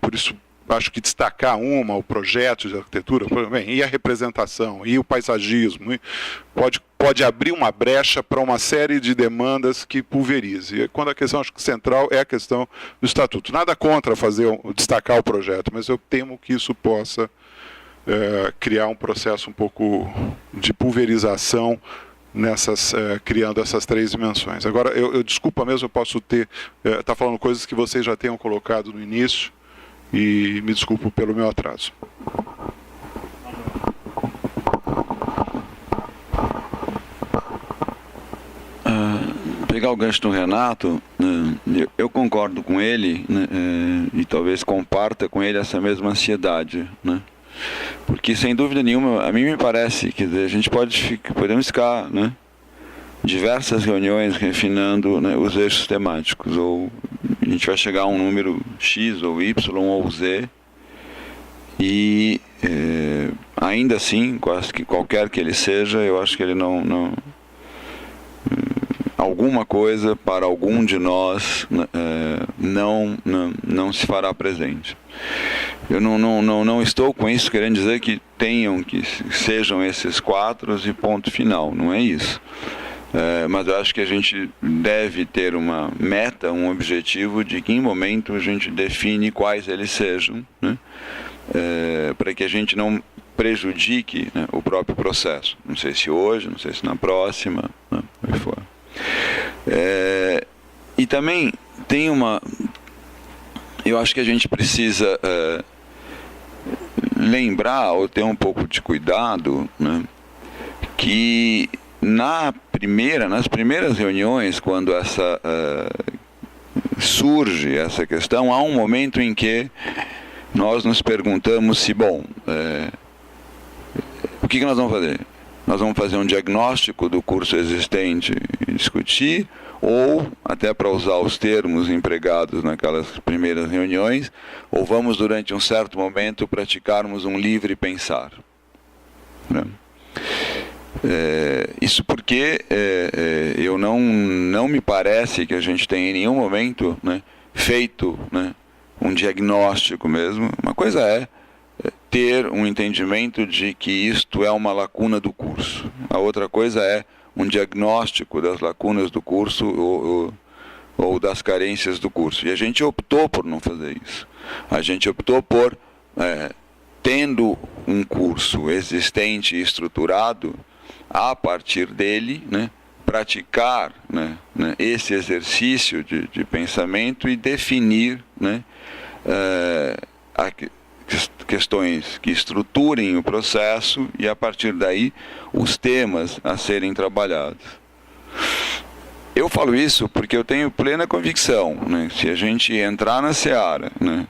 Por isso, acho que destacar o projeto de arquitetura, e a representação, e o paisagismo, pode abrir uma brecha para uma série de demandas que pulverize. E quando a questão, acho que central, é a questão do estatuto. Nada contra destacar o projeto, mas eu temo que isso possa criar um processo um pouco de pulverização criando essas três dimensões. Agora, eu desculpa mesmo, eu posso estar falando coisas que vocês já tenham colocado no início, e me desculpo pelo meu atraso. Pegar o gancho do Renato, eu concordo com ele, né, e talvez comparta com ele essa mesma ansiedade, né? Porque, sem dúvida nenhuma, a mim me parece que a gente podemos ficar, né, diversas reuniões refinando, né, os eixos temáticos, ou a gente vai chegar a um número X ou Y ou Z, e ainda assim, qualquer que ele seja, eu acho que ele não alguma coisa para algum de nós não se fará presente. Eu não estou com isso querendo dizer que sejam esses 4 e ponto final, não é isso. Mas eu acho que a gente deve ter uma meta, um objetivo de que em momento a gente define quais eles sejam, né? Para que a gente não prejudique, né, o próprio processo. Não sei se hoje, não sei se na próxima, né, o que for. E também tem eu acho que a gente precisa lembrar ou ter um pouco de cuidado, né, que nas primeiras reuniões, quando surge essa questão, há um momento em que nós nos perguntamos se, o que nós vamos fazer? Nós vamos fazer um diagnóstico do curso existente e discutir, ou, até para usar os termos empregados naquelas primeiras reuniões, ou vamos, durante um certo momento, praticarmos um livre pensar, né? Isso porque eu não me parece que a gente tenha em nenhum momento, né, feito, né, um diagnóstico mesmo. Uma coisa é ter um entendimento de que isto é uma lacuna do curso. A outra coisa é um diagnóstico das lacunas do curso ou das carências do curso. E a gente optou por não fazer isso. A gente optou por, tendo um curso existente e estruturado, a partir dele, né, praticar, né, esse exercício de pensamento e definir, né, questões que estruturem o processo e, a partir daí, os temas a serem trabalhados. Eu falo isso porque eu tenho plena convicção, né, se a gente entrar na seara, né,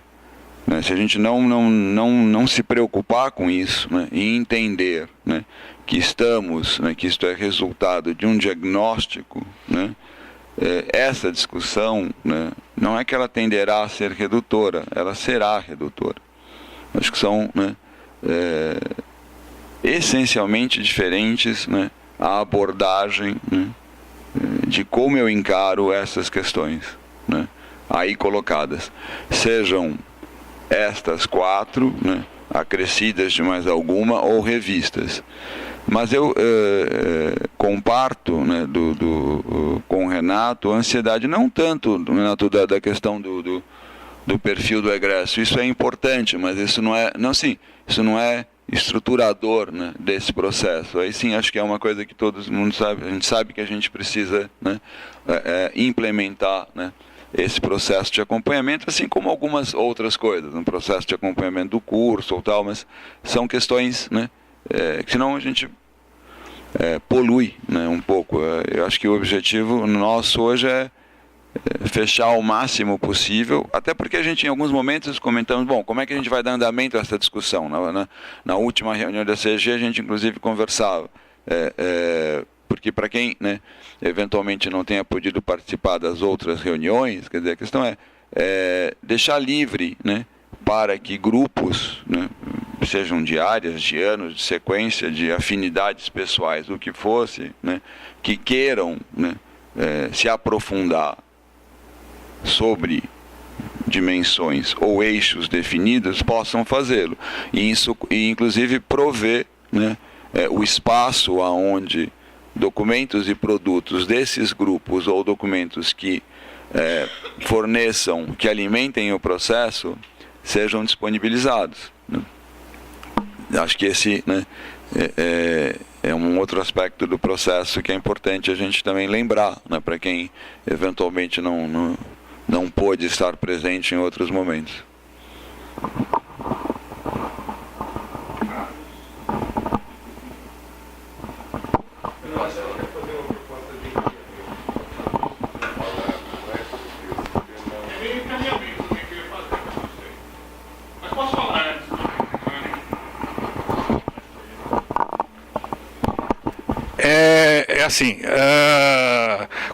se a gente não se preocupar com isso, né, e entender, né, que que isto é resultado de um diagnóstico, né, essa discussão, né, não é que ela tenderá a ser redutora, ela será redutora. Acho que são, né, essencialmente diferentes, né, a abordagem, né, de como eu encaro essas questões, né, aí colocadas. Sejam estas 4, né, acrescidas de mais alguma, ou revistas. Mas eu comparto, né, com o Renato a ansiedade, não tanto, Renato, da questão do perfil do egresso. Isso é importante, mas isso não é, isso não é estruturador, né, desse processo. Aí sim, acho que é uma coisa que todo mundo sabe. A gente sabe que a gente precisa, né, implementar, né, esse processo de acompanhamento, assim como algumas outras coisas, um processo de acompanhamento do curso ou tal, mas são questões, né, que senão a gente polui, né, um pouco. Eu acho que o objetivo nosso hoje é fechar o máximo possível, até porque a gente em alguns momentos comentamos, bom, como é que a gente vai dar andamento a essa discussão? Na última reunião da CG a gente inclusive conversava, porque para quem, né, eventualmente não tenha podido participar das outras reuniões, quer dizer, a questão é deixar livre, né, para que grupos, né, sejam de áreas, de anos, de sequência, de afinidades pessoais, o que fosse, né, que queiram, né, se aprofundar sobre dimensões ou eixos definidos, possam fazê-lo. E inclusive prover, né, o espaço aonde documentos e produtos desses grupos ou documentos que forneçam, que alimentem o processo, sejam disponibilizados, né? Acho que esse, né, é um outro aspecto do processo que é importante a gente também lembrar, né, para quem eventualmente não pôde estar presente em outros momentos. É assim,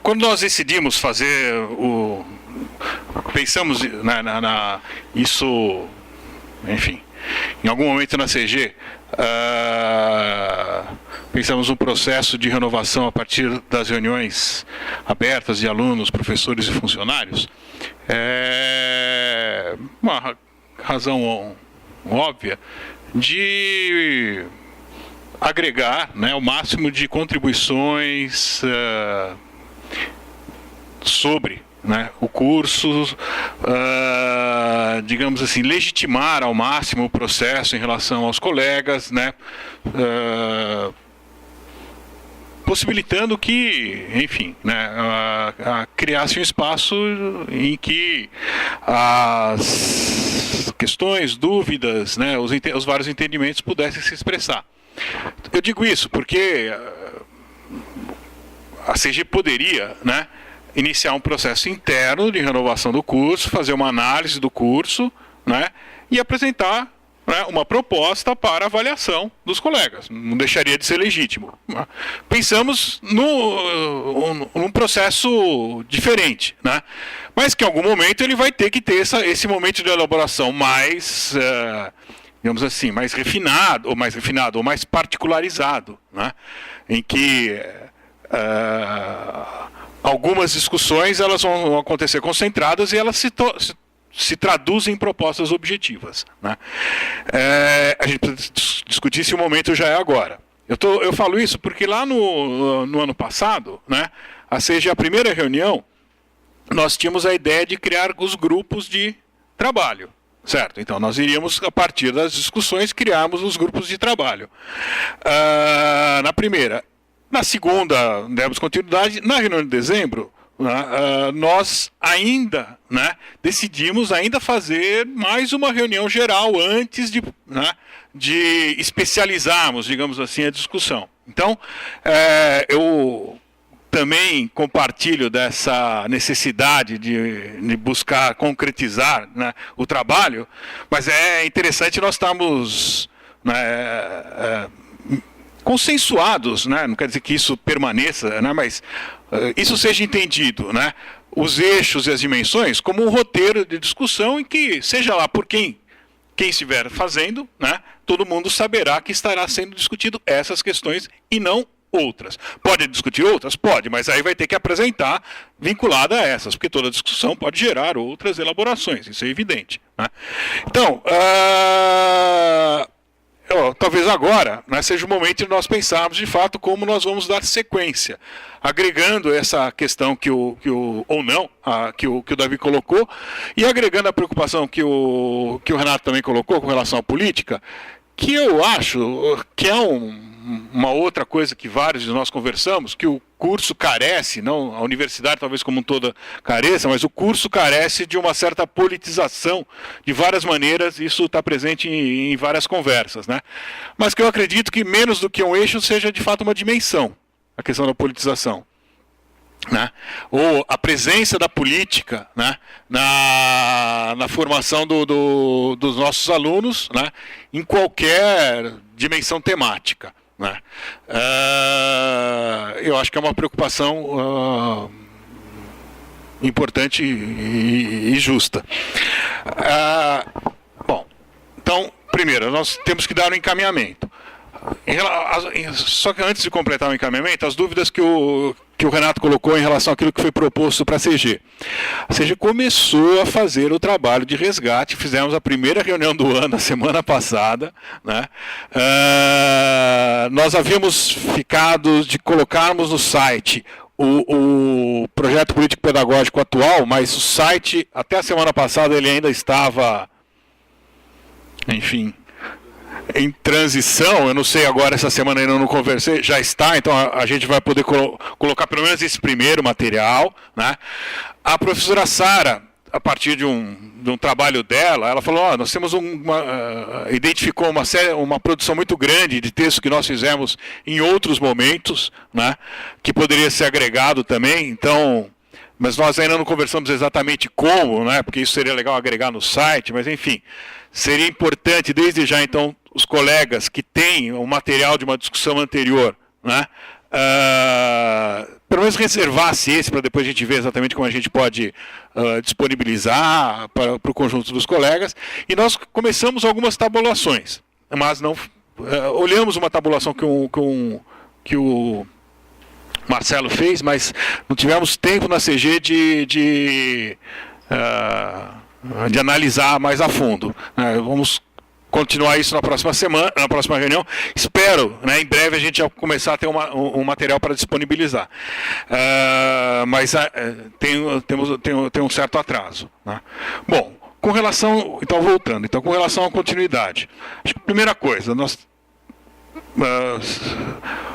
quando nós decidimos fazer pensamos isso, enfim, em algum momento na CG, pensamos um processo de renovação a partir das reuniões abertas de alunos, professores e funcionários. Uma razão óbvia de agregar, né, o máximo de contribuições sobre, né, o curso, digamos assim, legitimar ao máximo o processo em relação aos colegas, né, possibilitando que, enfim, né, criasse um espaço em que as questões, dúvidas, né, os vários entendimentos pudessem se expressar. Eu digo isso porque a CG poderia, né, iniciar um processo interno de renovação do curso, fazer uma análise do curso, né, e apresentar, né, uma proposta para avaliação dos colegas. Não deixaria de ser legítimo. Pensamos num processo diferente, né, mas que em algum momento ele vai ter que ter esse momento de elaboração mais, digamos assim, mais refinado ou mais particularizado, né, em que algumas discussões elas vão acontecer concentradas e elas se traduzem em propostas objetivas, né? A gente precisa discutir se o momento já é agora. Eu falo isso porque lá no ano passado, né, a primeira reunião, nós tínhamos a ideia de criar os grupos de trabalho. Certo? Então, nós iríamos, a partir das discussões, criarmos os grupos de trabalho. Na primeira. Na segunda, demos continuidade. Na reunião de dezembro, nós ainda, né, decidimos ainda fazer mais uma reunião geral antes de especializarmos, digamos assim, a discussão. Então, eu também compartilho dessa necessidade de buscar concretizar, né, o trabalho, mas é interessante nós estarmos, né, consensuados, né, não quer dizer que isso permaneça, né, mas isso seja entendido, né, os eixos e as dimensões como um roteiro de discussão em que, seja lá por quem estiver fazendo, né, todo mundo saberá que estará sendo discutido essas questões e não outras. Pode discutir outras? Pode, mas aí vai ter que apresentar vinculada a essas, porque toda discussão pode gerar outras elaborações, isso é evidente, né? Então, talvez agora, né, seja o momento de nós pensarmos de fato como nós vamos dar sequência, agregando essa questão que o Davi colocou, e agregando a preocupação que o Renato também colocou com relação à política, que eu acho que é uma outra coisa que vários de nós conversamos, que o curso carece, não a universidade talvez como um todo careça, mas o curso carece de uma certa politização de várias maneiras, isso está presente em várias conversas, né? Mas que eu acredito que menos do que um eixo seja de fato uma dimensão, a questão da politização, né? Ou a presença da política, né, na formação dos nossos alunos, né, em qualquer dimensão temática, né? Eu acho que é uma preocupação importante e justa. Bom, então, primeiro, nós temos que dar um encaminhamento. Só que antes de completar o encaminhamento, as dúvidas que o Renato colocou em relação àquilo que foi proposto para a CG. A CG começou a fazer o trabalho de resgate, fizemos a primeira reunião do ano, na semana passada, né? Nós havíamos ficado de colocarmos no site o projeto político-pedagógico atual, mas o site, até a semana passada, ele ainda estava, enfim, em transição. Eu não sei agora, essa semana ainda não conversei, já está, então a gente vai poder colocar pelo menos esse primeiro material, né? A professora Sara, a partir de um trabalho dela, ela falou, nós temos identificou uma produção muito grande de texto que nós fizemos em outros momentos, né, que poderia ser agregado também, então, mas nós ainda não conversamos exatamente como, né, porque isso seria legal agregar no site, mas enfim, seria importante desde já, então, os colegas que têm o material de uma discussão anterior, né, pelo menos reservar-se esse, para depois a gente ver exatamente como a gente pode disponibilizar para o conjunto dos colegas. E nós começamos algumas tabulações, mas não olhamos uma tabulação que o Marcelo fez, mas não tivemos tempo na CG de analisar mais a fundo. Vamos continuar isso na próxima semana, na próxima reunião. Espero, né, em breve a gente já começar a ter um material para disponibilizar. Mas tem um certo atraso, né? Bom, com relação, então voltando, então com relação à continuidade, acho que a primeira coisa, nós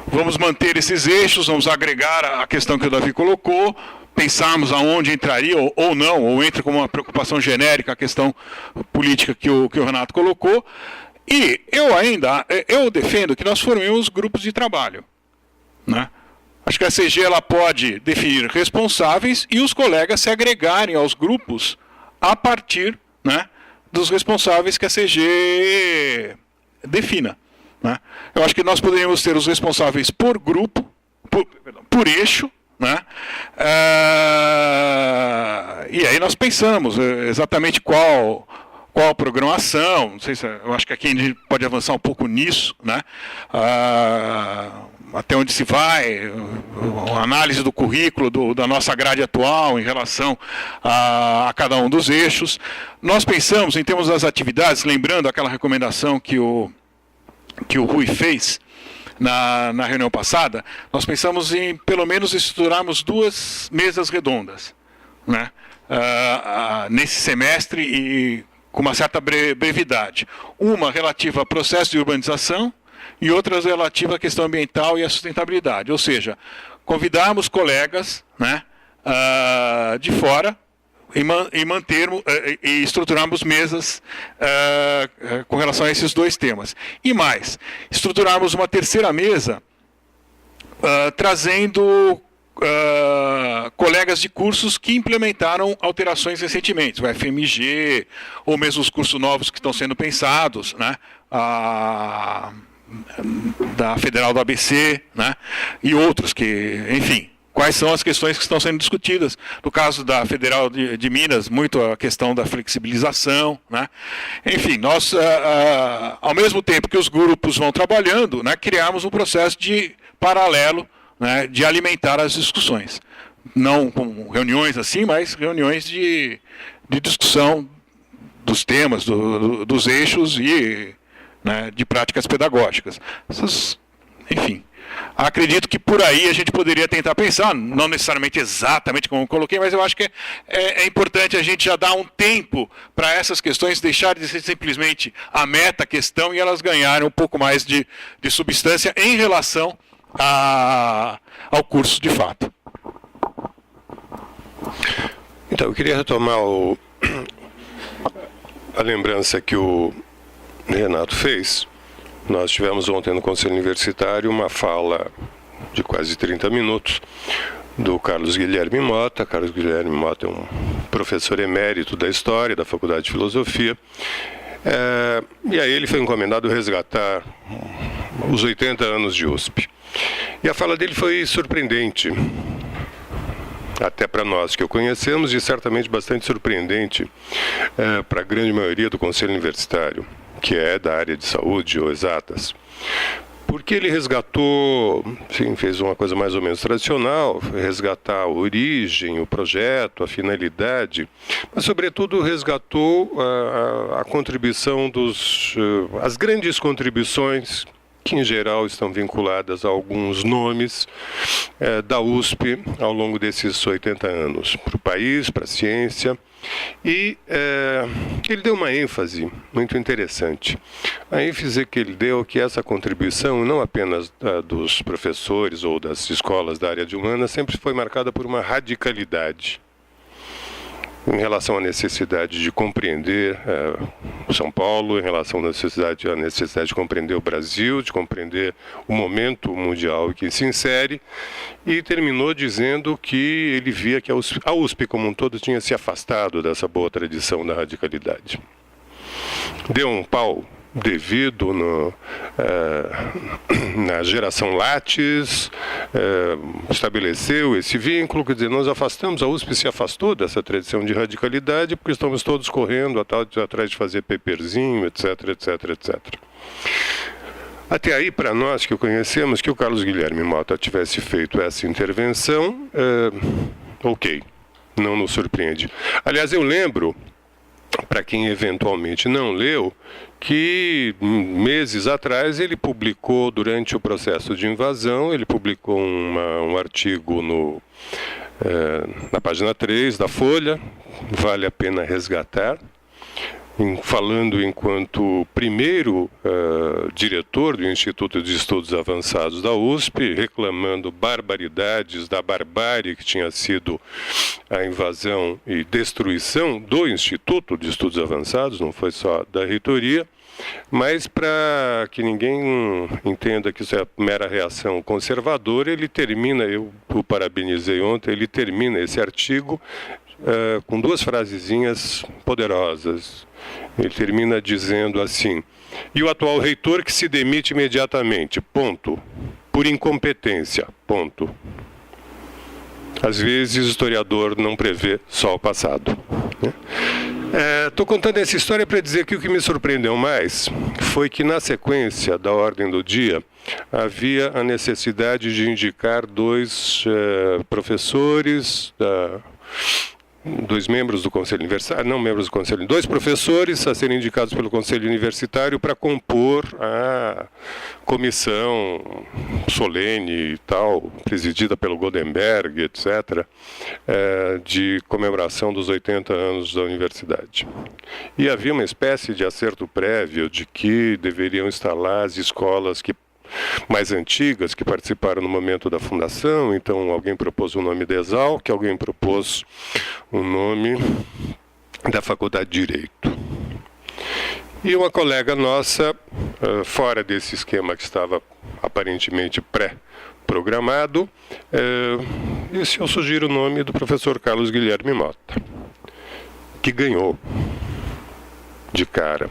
vamos manter esses eixos, vamos agregar a questão que o Davi colocou, pensarmos aonde entraria ou não, ou entra como uma preocupação genérica a questão política que o Renato colocou. E eu defendo que nós formemos grupos de trabalho, né? Acho que a CG ela pode definir responsáveis e os colegas se agregarem aos grupos a partir, né, dos responsáveis que a CG defina, né? Eu acho que nós poderíamos ter os responsáveis por grupo, por eixo, né? E aí nós pensamos exatamente qual a programação, não sei se, eu acho que aqui a gente pode avançar um pouco nisso, né? Até onde se vai, a análise do currículo, da nossa grade atual em relação a cada um dos eixos. Nós pensamos, em termos das atividades, lembrando aquela recomendação que o Rui fez na reunião passada, nós pensamos em, pelo menos, estruturarmos 2 mesas redondas, né, nesse semestre e com uma certa brevidade. Uma relativa a processo de urbanização e outra relativa à questão ambiental e à sustentabilidade. Ou seja, convidarmos colegas, né, de fora e estruturarmos mesas com relação a esses 2 temas. E mais, estruturarmos uma terceira mesa trazendo colegas de cursos que implementaram alterações recentemente, o FMG, ou mesmo os cursos novos que estão sendo pensados, né, da Federal do ABC, né, e outros que, enfim, quais são as questões que estão sendo discutidas. No caso da Federal de Minas, muito a questão da flexibilização, né? Enfim, nós, ao mesmo tempo que os grupos vão trabalhando, né, criamos um processo de paralelo, né, de alimentar as discussões. Não com reuniões assim, mas reuniões de discussão dos temas, dos eixos e, né, de práticas pedagógicas. Enfim, acredito que por aí a gente poderia tentar pensar, não necessariamente exatamente como eu coloquei, mas eu acho que é importante a gente já dar um tempo para essas questões deixarem de ser simplesmente a meta questão e elas ganharem um pouco mais de substância em relação ao curso de fato. Então, eu queria retomar a lembrança que o Renato fez. Nós tivemos ontem no Conselho Universitário uma fala de quase 30 minutos do Carlos Guilherme Mota. Carlos Guilherme Mota é um professor emérito da História da Faculdade de Filosofia. E aí ele foi encomendado resgatar os 80 anos de USP. E a fala dele foi surpreendente, até para nós que o conhecemos, e certamente bastante surpreendente para a grande maioria do Conselho Universitário, que é da área de saúde ou exatas. Porque ele resgatou, sim, fez uma coisa mais ou menos tradicional, resgatar a origem, o projeto, a finalidade, mas sobretudo resgatou a contribuição as grandes contribuições que em geral estão vinculadas a alguns nomes da USP ao longo desses 80 anos, para o país, para a ciência. E ele deu uma ênfase muito interessante. A ênfase que ele deu que essa contribuição, não apenas dos professores ou das escolas da área de humanas, sempre foi marcada por uma radicalidade em relação à necessidade de compreender São Paulo, em relação à necessidade de compreender o Brasil, de compreender o momento mundial em que se insere, e terminou dizendo que ele via que a USP como um todo tinha se afastado dessa boa tradição da radicalidade. Deu um pau devido na geração Lattes, estabeleceu esse vínculo, quer dizer, nós afastamos, a USP se afastou dessa tradição de radicalidade porque estamos todos correndo atrás de fazer paperzinho, etc, etc, etc. Até aí, para nós que o conhecemos, que o Carlos Guilherme Mota tivesse feito essa intervenção, ok, não nos surpreende. Aliás, eu lembro, para quem eventualmente não leu, que meses atrás ele publicou, durante o processo de invasão, ele publicou um artigo na página 3 da Folha, vale a pena resgatar, falando enquanto primeiro diretor do Instituto de Estudos Avançados da USP, reclamando barbaridades da barbárie que tinha sido a invasão e destruição do Instituto de Estudos Avançados, não foi só da reitoria, mas para que ninguém entenda que isso é mera reação conservadora, ele termina, eu o parabenizei ontem, ele termina esse artigo com duas frasezinhas poderosas. Ele termina dizendo assim: e o atual reitor que se demite imediatamente, ponto, por incompetência, ponto. Às vezes o historiador não prevê só o passado. Estou contando essa história para dizer que o que me surpreendeu mais foi que na sequência da ordem do dia havia a necessidade de indicar dois professores dois membros do Conselho Universitário, não membros do Conselho, dois professores a serem indicados pelo Conselho Universitário para compor a comissão solene e tal, presidida pelo Goldenberg, etc., de comemoração dos 80 anos da universidade. E havia uma espécie de acerto prévio de que deveriam estar lá as escolas mais antigas que participaram no momento da fundação. Então alguém propôs o nome da Exalc, alguém propôs o nome da Faculdade de Direito. E uma colega nossa, fora desse esquema que estava aparentemente pré-programado, disse: eu sugiro o nome do professor Carlos Guilherme Mota, que ganhou de cara.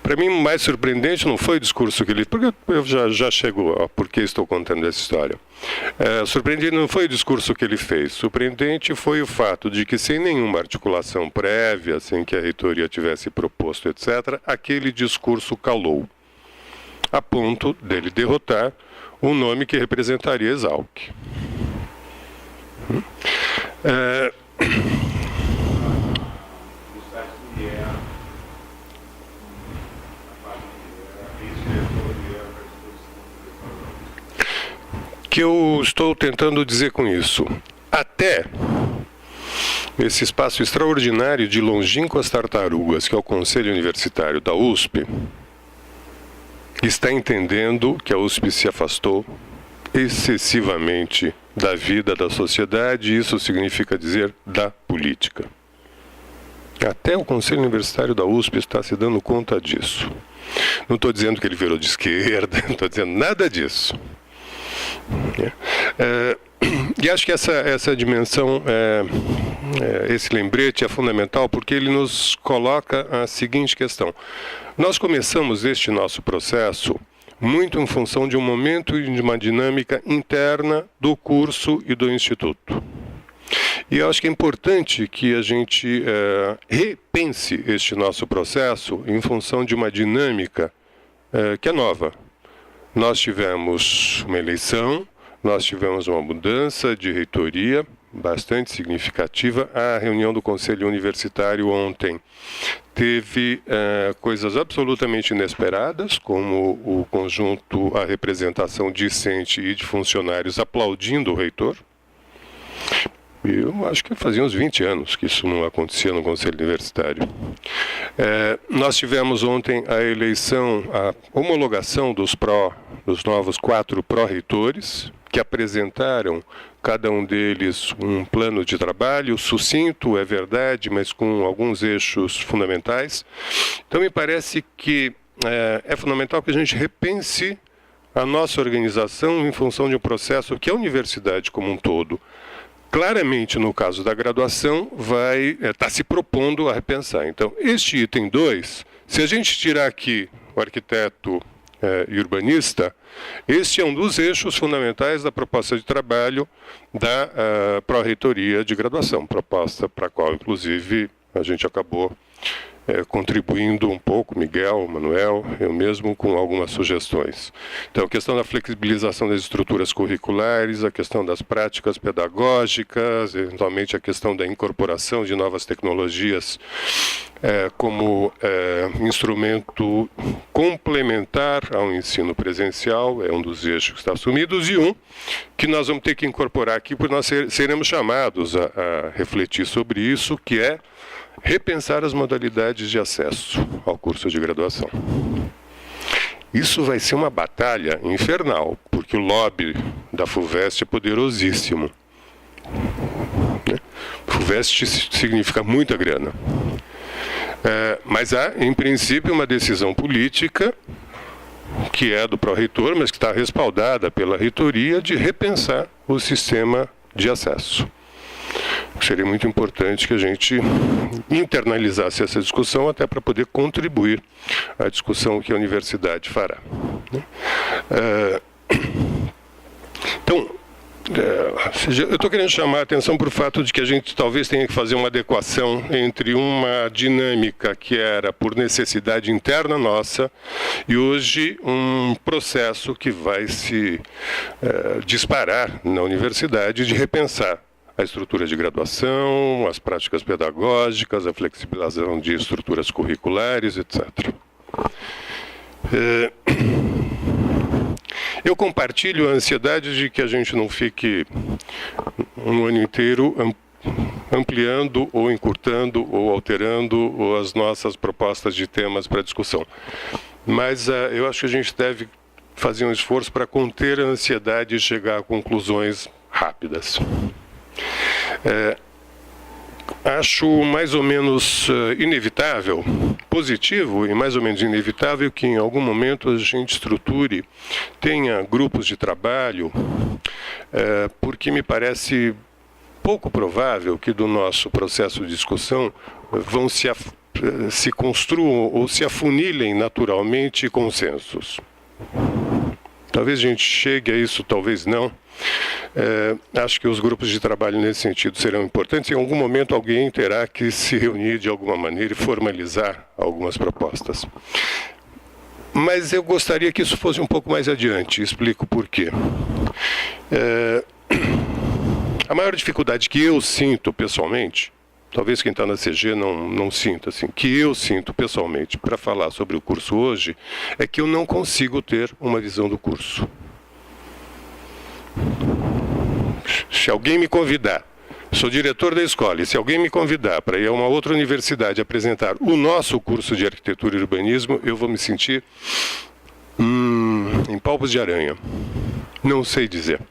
Para mim, o mais surpreendente não foi o discurso que ele... Porque eu já chego a por que estou contando essa história. Surpreendente não foi o discurso que ele fez. Surpreendente foi o fato de que, sem nenhuma articulação prévia, sem que a reitoria tivesse proposto, etc., aquele discurso calou, a ponto dele derrotar um nome que representaria Exalc. Que eu estou tentando dizer com isso? Até esse espaço extraordinário de longínquas tartarugas, que é o Conselho Universitário da USP, está entendendo que a USP se afastou excessivamente da vida da sociedade, e isso significa dizer da política. Até o Conselho Universitário da USP está se dando conta disso. Não estou dizendo que ele virou de esquerda, não estou dizendo nada disso. E acho que essa dimensão, esse lembrete é fundamental, porque ele nos coloca a seguinte questão. Nós começamos este nosso processo muito em função de um momento e de uma dinâmica interna do curso e do Instituto. E eu acho que é importante que a gente repense este nosso processo em função de uma dinâmica que é nova. Nós tivemos uma eleição, nós tivemos uma mudança de reitoria bastante significativa. A reunião do Conselho Universitário ontem teve coisas absolutamente inesperadas, como o conjunto, a representação discente e de funcionários aplaudindo o reitor. Eu acho que fazia uns 20 anos que isso não acontecia no Conselho Universitário. Nós tivemos ontem a eleição, a homologação dos novos 4 pró-reitores, que apresentaram, cada um deles, um plano de trabalho sucinto, é verdade, mas com alguns eixos fundamentais. Então, me parece que é fundamental que a gente repense a nossa organização em função de um processo que a universidade como um todo, claramente no caso da graduação, vai estar se propondo a repensar. Então, este item 2, se a gente tirar aqui o arquiteto e urbanista, este é um dos eixos fundamentais da proposta de trabalho da pró-reitoria de graduação, proposta para a qual, inclusive, a gente acabou contribuindo um pouco, Miguel, Manuel, eu mesmo, com algumas sugestões. Então, a questão da flexibilização das estruturas curriculares, a questão das práticas pedagógicas, eventualmente a questão da incorporação de novas tecnologias como instrumento complementar ao ensino presencial, é um dos eixos que está assumidos, e um que nós vamos ter que incorporar aqui, porque nós seremos chamados a refletir sobre isso, que é repensar as modalidades de acesso ao curso de graduação. Isso vai ser uma batalha infernal, porque o lobby da FUVEST é poderosíssimo. FUVEST significa muita grana. Mas há, em princípio, uma decisão política, que é do pró-reitor, mas que está respaldada pela reitoria, de repensar o sistema de acesso. Seria muito importante que a gente internalizasse essa discussão até para poder contribuir à discussão que a universidade fará. Então, eu estou querendo chamar a atenção para o fato de que a gente talvez tenha que fazer uma adequação entre uma dinâmica que era por necessidade interna nossa e hoje um processo que vai se disparar na universidade de repensar a estrutura de graduação, as práticas pedagógicas, a flexibilização de estruturas curriculares, etc. Eu compartilho a ansiedade de que a gente não fique um ano inteiro ampliando ou encurtando ou alterando as nossas propostas de temas para discussão. Mas eu acho que a gente deve fazer um esforço para conter a ansiedade e chegar a conclusões rápidas. Acho mais ou menos inevitável, positivo e mais ou menos inevitável que em algum momento a gente estruture, tenha grupos de trabalho, porque me parece pouco provável que do nosso processo de discussão vão se construam ou se afunilem naturalmente consensos. Talvez a gente chegue a isso, talvez não. Acho que os grupos de trabalho nesse sentido serão importantes. Em algum momento alguém terá que se reunir de alguma maneira e formalizar algumas propostas. Mas eu gostaria que isso fosse um pouco mais adiante. Explico por quê. A maior dificuldade que eu sinto pessoalmente, talvez quem está na CG não sinta, assim, que eu sinto pessoalmente para falar sobre o curso hoje, é que eu não consigo ter uma visão do curso. Se alguém me convidar, sou diretor da escola, e se alguém me convidar para ir a uma outra universidade apresentar o nosso curso de arquitetura e urbanismo, eu vou me sentir em palpos de aranha. Não sei dizer.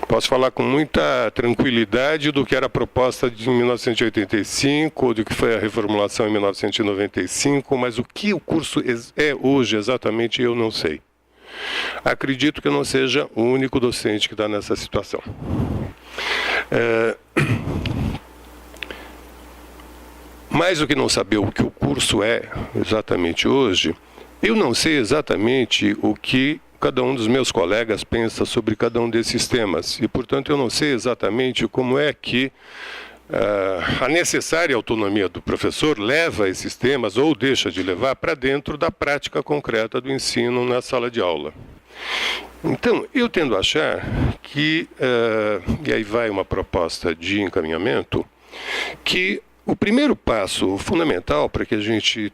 Posso falar com muita tranquilidade do que era a proposta de 1985, ou do que foi a reformulação em 1995, mas o que o curso é hoje exatamente eu não sei. Acredito que eu não seja o único docente que está nessa situação. Mais do que não saber o que o curso é exatamente hoje, eu não sei exatamente o que cada um dos meus colegas pensa sobre cada um desses temas. E, portanto, eu não sei exatamente como é que a necessária autonomia do professor leva esses temas ou deixa de levar para dentro da prática concreta do ensino na sala de aula. Então, eu tendo a achar que, e aí vai uma proposta de encaminhamento, que o primeiro passo fundamental para que a gente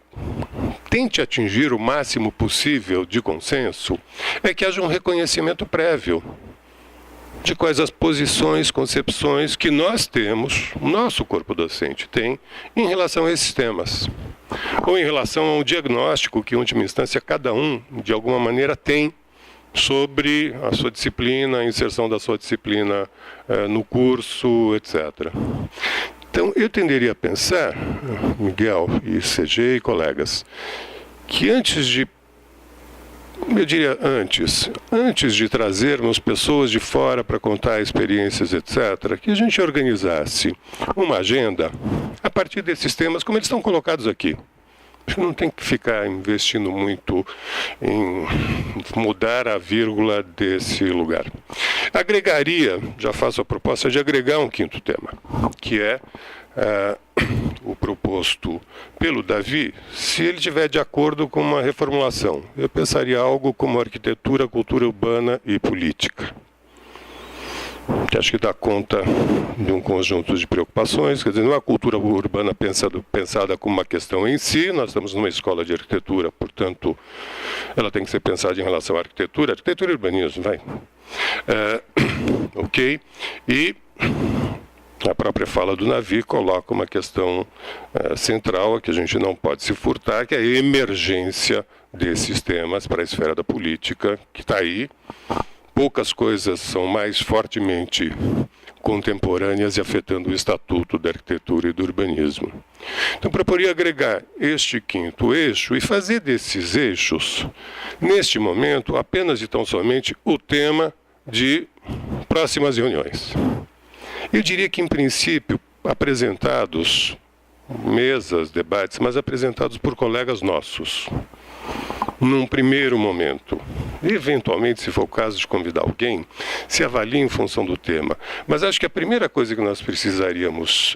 tente atingir o máximo possível de consenso é que haja um reconhecimento prévio de quais as posições, concepções que nós temos, o nosso corpo docente tem, em relação a esses temas. Ou em relação ao diagnóstico que, em última instância, cada um, de alguma maneira, tem sobre a sua disciplina, a inserção da sua disciplina no curso, etc. Então, eu tenderia a pensar, Miguel e CG e colegas, que antes de trazermos pessoas de fora para contar experiências, etc., que a gente organizasse uma agenda a partir desses temas, como eles estão colocados aqui. Acho que não tem que ficar investindo muito em mudar a vírgula desse lugar. Agregaria, já faço a proposta de agregar um quinto tema, que é o proposto pelo Davi, se ele estiver de acordo com uma reformulação. Eu pensaria algo como arquitetura, cultura urbana e política, que acho que dá conta de um conjunto de preocupações. Quer dizer, não é a cultura urbana pensada como uma questão em si. Nós estamos numa escola de arquitetura, portanto, ela tem que ser pensada em relação à arquitetura e urbanismo, vai. Ok? E a própria fala do Navi coloca uma questão central, a que a gente não pode se furtar, que é a emergência desses temas para a esfera da política, que está aí. Poucas coisas são mais fortemente contemporâneas e afetando o estatuto da arquitetura e do urbanismo. Então, proporia agregar este quinto eixo e fazer desses eixos, neste momento, apenas e tão somente o tema de próximas reuniões. Eu diria que, em princípio, apresentados, mesas, debates, mas apresentados por colegas nossos, num primeiro momento. Eventualmente, se for o caso de convidar alguém, se avalie em função do tema. Mas acho que a primeira coisa que nós precisaríamos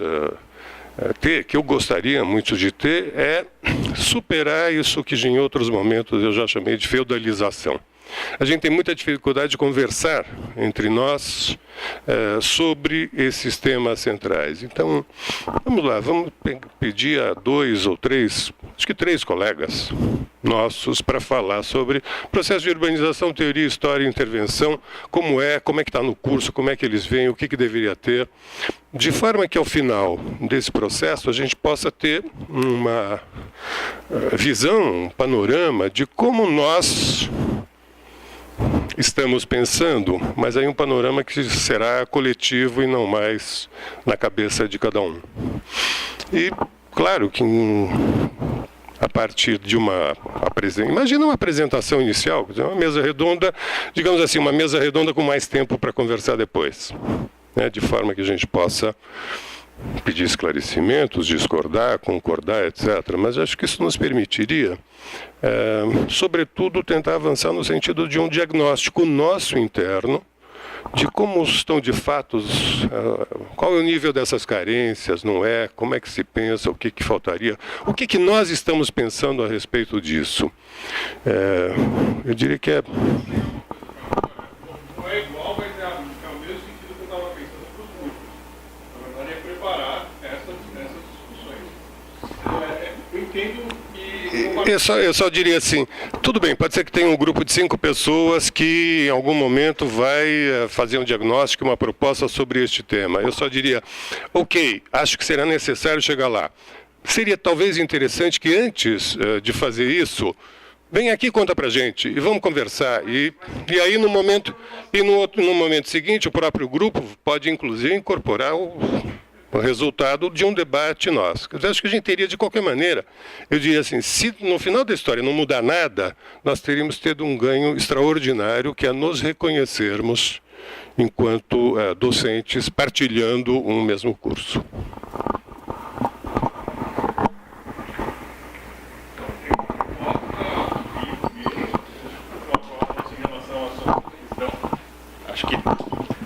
ter, que eu gostaria muito de ter, é superar isso que em outros momentos eu já chamei de feudalização. A gente tem muita dificuldade de conversar entre nós sobre esses temas centrais. Então, vamos lá, vamos pedir a 2 ou 3, acho que 3 colegas nossos para falar sobre processo de urbanização, teoria, história e intervenção, como é que está no curso, como é que eles veem, o que deveria ter, de forma que ao final desse processo a gente possa ter uma visão, um panorama de como nós estamos pensando, mas aí um panorama que será coletivo e não mais na cabeça de cada um. E, claro, que a partir de imagina uma apresentação inicial, uma mesa redonda, digamos assim, uma mesa redonda com mais tempo para conversar depois, né, de forma que a gente possa pedir esclarecimentos, discordar, concordar, etc. Mas acho que isso nos permitiria, sobretudo, tentar avançar no sentido de um diagnóstico nosso interno de como estão de fato, qual é o nível dessas carências, não é? Como é que se pensa, o que faltaria? O que nós estamos pensando a respeito disso? Eu diria que é... Não é igual, mas é o mesmo sentido que eu estava pensando para os grupos. Na verdade, é preparar essas discussões. Eu entendo que... Eu só diria assim, tudo bem, pode ser que tenha um grupo de 5 pessoas que em algum momento vai fazer um diagnóstico, uma proposta sobre este tema. Eu só diria, ok, acho que será necessário chegar lá. Seria talvez interessante que antes de fazer isso, vem aqui e conta pra gente, e vamos conversar. E aí no momento seguinte, o próprio grupo pode inclusive incorporar o resultado de um debate nosso. Eu acho que a gente teria, de qualquer maneira, eu diria assim, se no final da história não mudar nada, nós teríamos tido um ganho extraordinário, que é nos reconhecermos enquanto docentes partilhando um mesmo curso.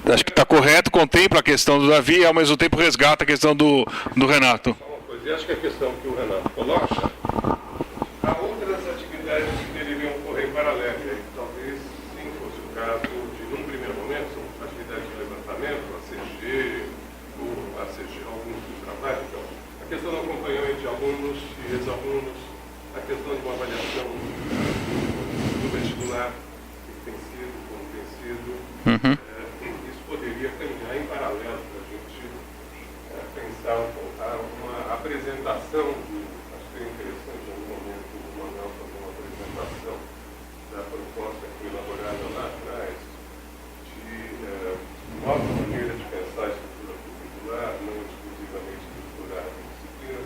Acho que está correto, contempla a questão do Davi e ao mesmo tempo resgata a questão do Renato. Só uma coisa, e acho que a questão que o Renato coloca, há outras atividades que deveriam ocorrer em paralelo, e aí talvez sim fosse o caso de, num primeiro momento, são atividades de levantamento, ACG, alguns dos trabalhos, então, a questão do acompanhamento de alunos e ex-alunos, a questão de uma avaliação do vestibular, que tem sido, como tem sido, poderia caminhar em paralelo para a gente pensar uma apresentação, acho que é interessante em algum momento o Manuel fazer uma apresentação da proposta que foi elaborada lá atrás, de nova maneira de pensar a estrutura curricular, não exclusivamente estruturar a disciplina,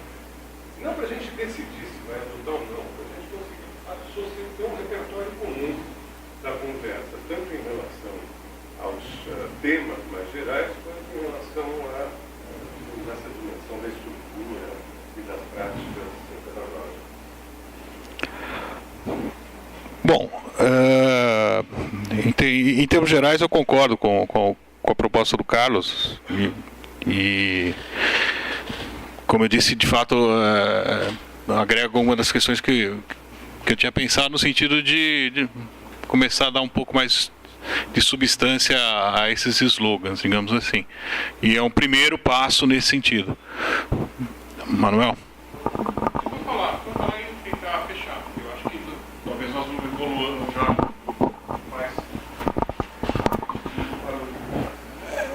não para a gente decidir se vai adotar ou não, para a gente conseguir ter um repertório comum da conversa, tanto em relação aos temas mais gerais, quanto em relação a essa dimensão da estrutura e das práticas pedagógicas. Bom, em termos gerais eu concordo com a proposta do Carlos e como eu disse, de fato, agrego uma das questões que eu tinha pensado no sentido de começar a dar um pouco mais de substância a esses slogans, digamos assim. E é um primeiro passo nesse sentido. Manuel? Vamos falar e tentar fechar. Eu acho que talvez nós não evoluamos já mais.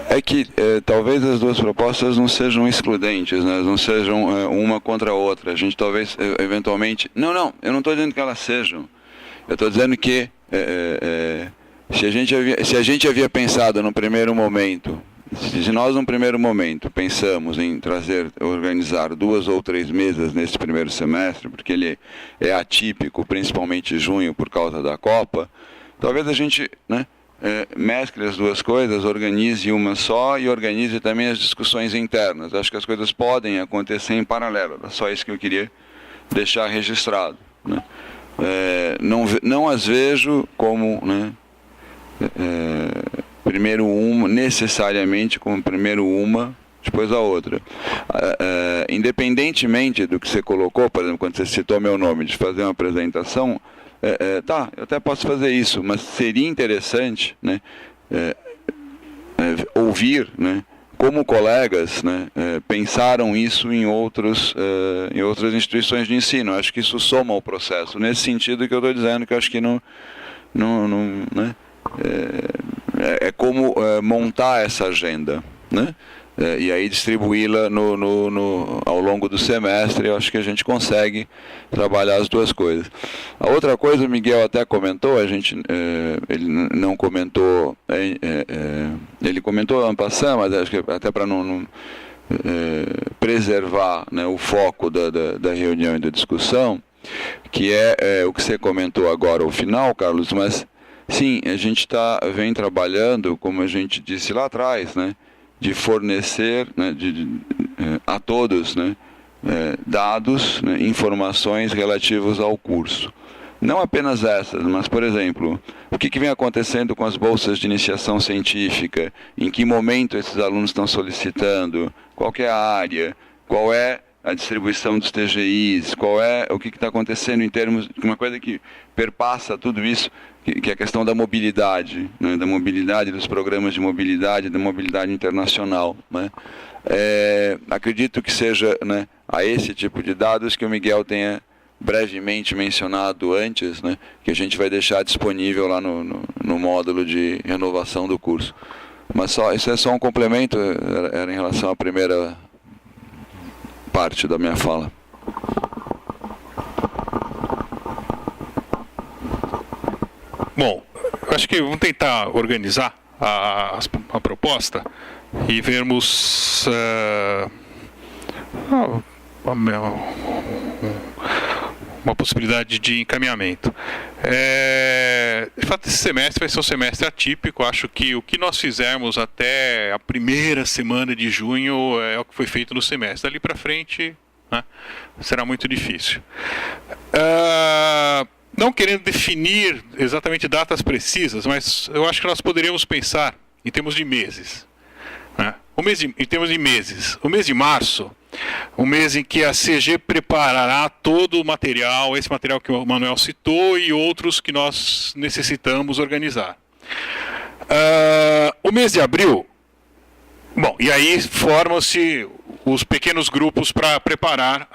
É que talvez as duas propostas não sejam excludentes, né? Não sejam uma contra a outra. A gente talvez, eventualmente... Não, eu não estou dizendo que elas sejam. Eu estou dizendo que se a gente havia pensado no primeiro momento, se nós no primeiro momento pensamos em organizar 2 ou 3 mesas nesse primeiro semestre, porque ele é atípico, principalmente junho por causa da Copa, talvez a gente mescle as duas coisas, organize uma só e organize também as discussões internas. Acho que as coisas podem acontecer em paralelo, é só isso que eu queria deixar registrado, né? Não as vejo como... primeiro uma, necessariamente como primeiro uma, depois a outra. Independentemente do que você colocou, por exemplo, quando você citou meu nome, de fazer uma apresentação, eu até posso fazer isso, mas seria interessante, né, ouvir, né, como colegas, né, pensaram isso em outras instituições de ensino. Acho que isso soma ao processo. Nesse sentido que eu estou dizendo, que eu acho que não né, é como montar essa agenda, né? E aí distribuí-la ao longo do semestre. Eu acho que a gente consegue trabalhar as duas coisas. A outra coisa, o Miguel até comentou, ele não comentou, ele comentou en passant, mas acho que até para não preservar, né, o foco da reunião e da discussão, que é o que você comentou agora ao final, Carlos, mas sim, a gente vem trabalhando, como a gente disse lá atrás, né, de fornecer, né, a todos, né, dados, né, informações relativas ao curso. não apenas essas, mas, por exemplo, o que vem acontecendo com as bolsas de iniciação científica, em que momento esses alunos estão solicitando, qual que é a área, qual é a distribuição dos TGIs, o que está acontecendo em termos de uma coisa que perpassa tudo isso, que é a questão da mobilidade, né, da mobilidade dos programas de mobilidade, da mobilidade internacional, né? Acredito que seja, né, a esse tipo de dados que o Miguel tenha brevemente mencionado antes, né, que a gente vai deixar disponível lá no módulo de renovação do curso. Mas isso é só um complemento, era em relação à primeira parte da minha fala. Bom, eu acho que vamos tentar organizar a proposta e vermos uma possibilidade de encaminhamento. De fato, esse semestre vai ser um semestre atípico. Acho que o que nós fizermos até a primeira semana de junho é o que foi feito no semestre. Dali para frente, né, será muito difícil. Não querendo definir exatamente datas precisas, mas eu acho que nós poderíamos pensar em termos de meses. Né? Em termos de meses, o mês de março, o mês em que a CG preparará todo o material, esse material que o Manuel citou e outros que nós necessitamos organizar. O mês de abril, bom, e aí formam-se os pequenos grupos para preparar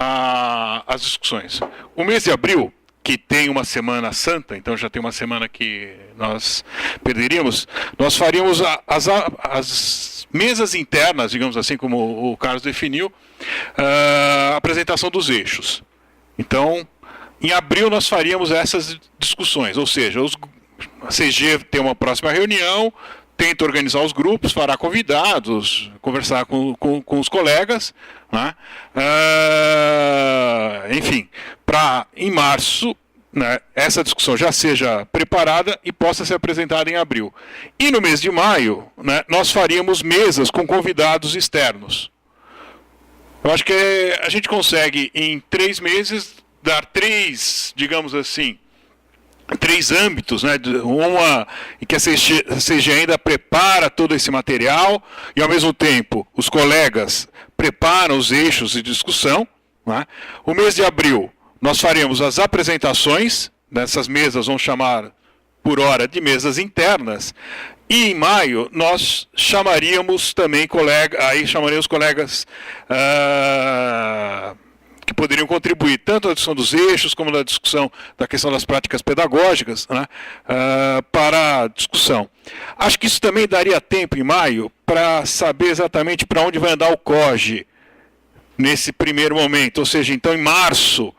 as discussões. O mês de abril, que tem uma semana santa, então já tem uma semana que nós perderíamos, nós faríamos as mesas internas, digamos assim, como o Carlos definiu, a apresentação dos eixos. Então, em abril nós faríamos essas discussões, ou seja, a CG tem uma próxima reunião, tenta organizar os grupos, fará convidados, conversar com os colegas, né? Enfim, para em março, né, essa discussão já seja preparada e possa ser apresentada em abril. E no mês de maio, né, nós faríamos mesas com convidados externos. Eu acho que a gente consegue, em 3 meses, dar 3, digamos assim, 3 âmbitos, né? Uma em que a CG ainda prepara todo esse material e, ao mesmo tempo, os colegas preparam os eixos de discussão, né? O mês de abril, nós faremos as apresentações, nessas mesas vamos chamar por hora de mesas internas, e em maio nós chamaríamos também colegas que poderiam contribuir tanto na discussão dos eixos como na discussão da questão das práticas pedagógicas, né, para a discussão. Acho que isso também daria tempo em maio para saber exatamente para onde vai andar o COGE nesse primeiro momento, ou seja, então em março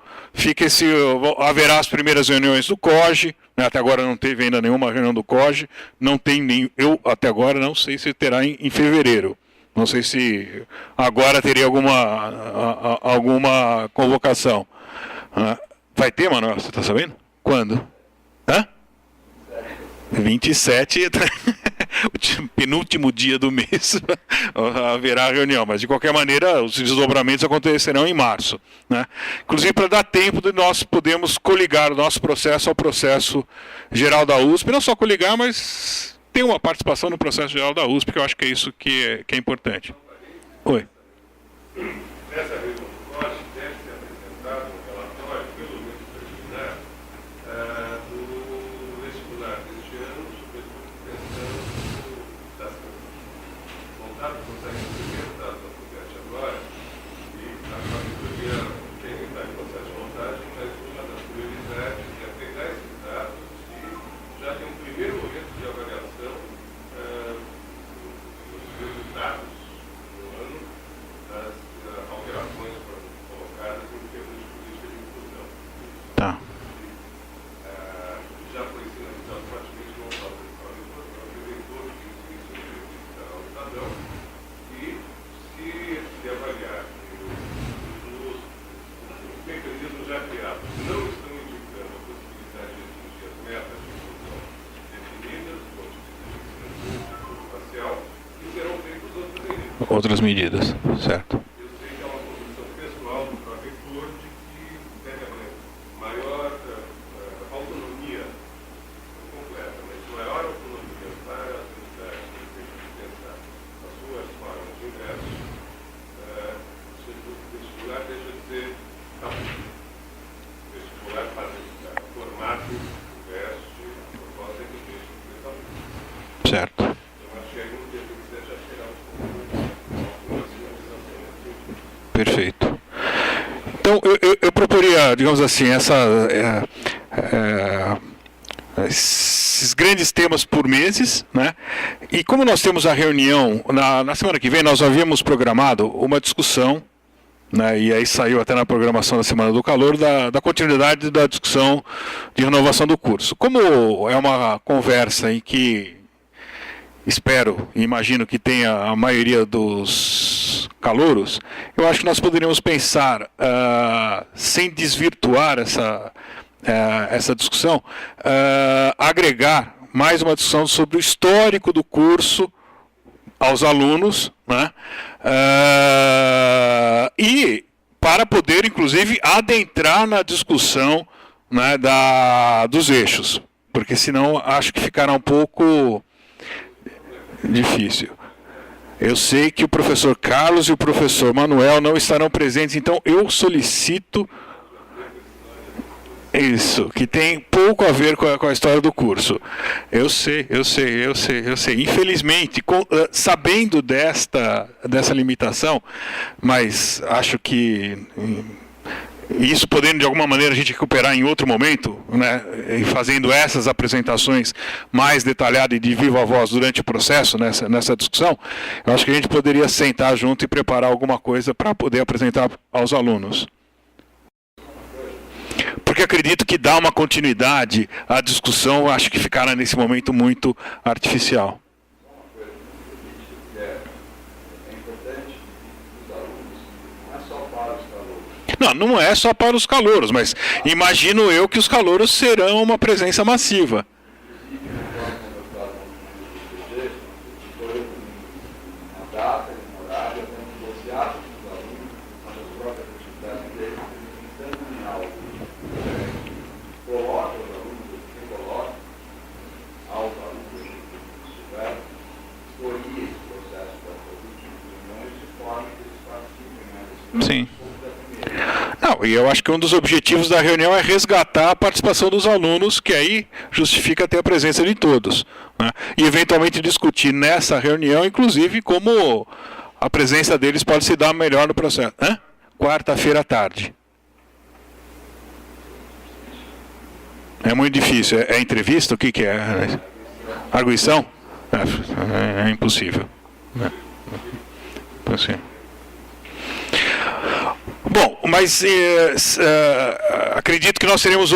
haverá as primeiras reuniões do COGE, né, até agora não teve ainda nenhuma reunião do COGE, eu até agora não sei se terá em fevereiro. Não sei se agora teria alguma convocação. Vai ter, Manuel? Você está sabendo? Quando? 27, o penúltimo dia do mês, haverá a reunião. Mas, de qualquer maneira, os desdobramentos acontecerão em março. Né? Inclusive, para dar tempo de nós podermos coligar o nosso processo ao processo geral da USP. Não só coligar, mas ter uma participação no processo geral da USP, que eu acho que é isso que é importante. Oi. Nessa reunião do COGE deve ser apresentado um relatório, pelo menos preliminar, do vestibular deste ano, sobretudo pensando das montadas, consegue primeiro dado da FUVEST agora, e a auditoria está em processo de montagem, mas uma das prioridades é pegar esses dados e já ter um primeiro momento de avaliação dos resultados do ano, das alterações colocadas em termos de política de inclusão. Tá. Já foi sinalizado praticamente não só pelo próprio reitor, que isso ao cidadão, e se avaliar os mecanismos já criados não estão indicando a possibilidade de atingir as metas de inclusão definidas, do ponto de vista de ensino facial, e serão feitas outras medidas. Certo. Eu sei que é uma condição pessoal do próprio reitor de que deve haver maior Perfeito. Então, eu proporia, digamos assim, esses grandes temas por meses, né? E como nós temos a reunião, na semana que vem nós havíamos programado uma discussão, né? E aí saiu até na programação da Semana do Calor, da continuidade da discussão de renovação do curso. Como é uma conversa em que espero e imagino que tenha a maioria dos calouros, eu acho que nós poderíamos pensar, sem desvirtuar essa discussão, agregar mais uma discussão sobre o histórico do curso aos alunos, né? E para poder, inclusive, adentrar na discussão, né, dos eixos, porque senão acho que ficará um pouco difícil. Eu sei que o professor Carlos e o professor Manuel não estarão presentes, então eu solicito isso, que tem pouco a ver com a história do curso. Eu sei. Infelizmente, sabendo dessa limitação, mas acho que isso podendo de alguma maneira a gente recuperar em outro momento, né, e fazendo essas apresentações mais detalhadas e de viva voz durante o processo, nessa discussão, eu acho que a gente poderia sentar junto e preparar alguma coisa para poder apresentar aos alunos. Porque acredito que dá uma continuidade à discussão, acho que ficará nesse momento muito artificial. Não é só para os calouros, mas imagino eu que os calouros serão uma presença massiva. Sim. Não, e eu acho que um dos objetivos da reunião é resgatar a participação dos alunos, que aí justifica ter a presença de todos, né? E eventualmente discutir nessa reunião, inclusive, como a presença deles pode se dar melhor no processo. Quarta-feira à tarde. É muito difícil. É entrevista? O que é? Arguição? É impossível. Impossível. Bom, mas acredito que nós teremos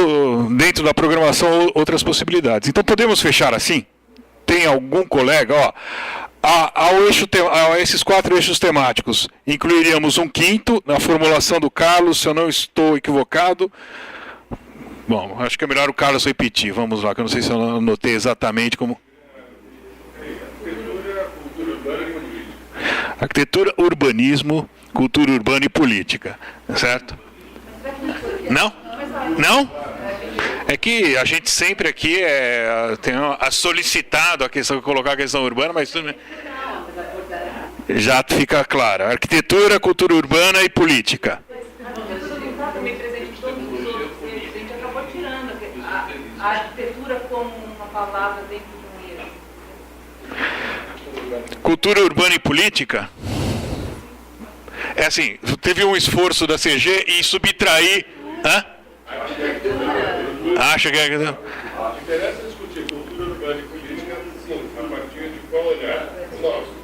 dentro da programação outras possibilidades. Então podemos fechar assim? Tem algum colega? A esses 4 eixos temáticos, incluiríamos um quinto, na formulação do Carlos, se eu não estou equivocado. Bom, acho que é melhor o Carlos repetir. Vamos lá, que eu não sei se eu anotei exatamente como... Arquitetura, urbanismo, cultura urbana e política, certo? Não? Não? É que a gente sempre aqui tem solicitado a questão, colocar a questão urbana, mas tudo bem. Já fica claro. Arquitetura, cultura urbana e política. A arquitetura como uma palavra dentro de um eixo. Cultura urbana e política? É assim, teve um esforço da CG em subtrair... Acha que é... Interessa discutir cultura urbana e política, sim, a partir de qual olhar nosso.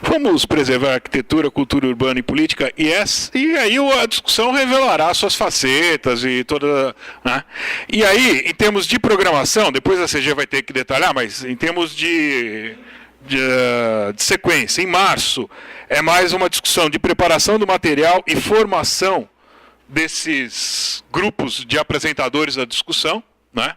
Vamos preservar a arquitetura, cultura urbana e política, e aí a discussão revelará suas facetas e toda... Né? E aí, em termos de programação, depois a CG vai ter que detalhar, mas em termos de sequência, em março, é mais uma discussão de preparação do material e formação desses grupos de apresentadores da discussão, né?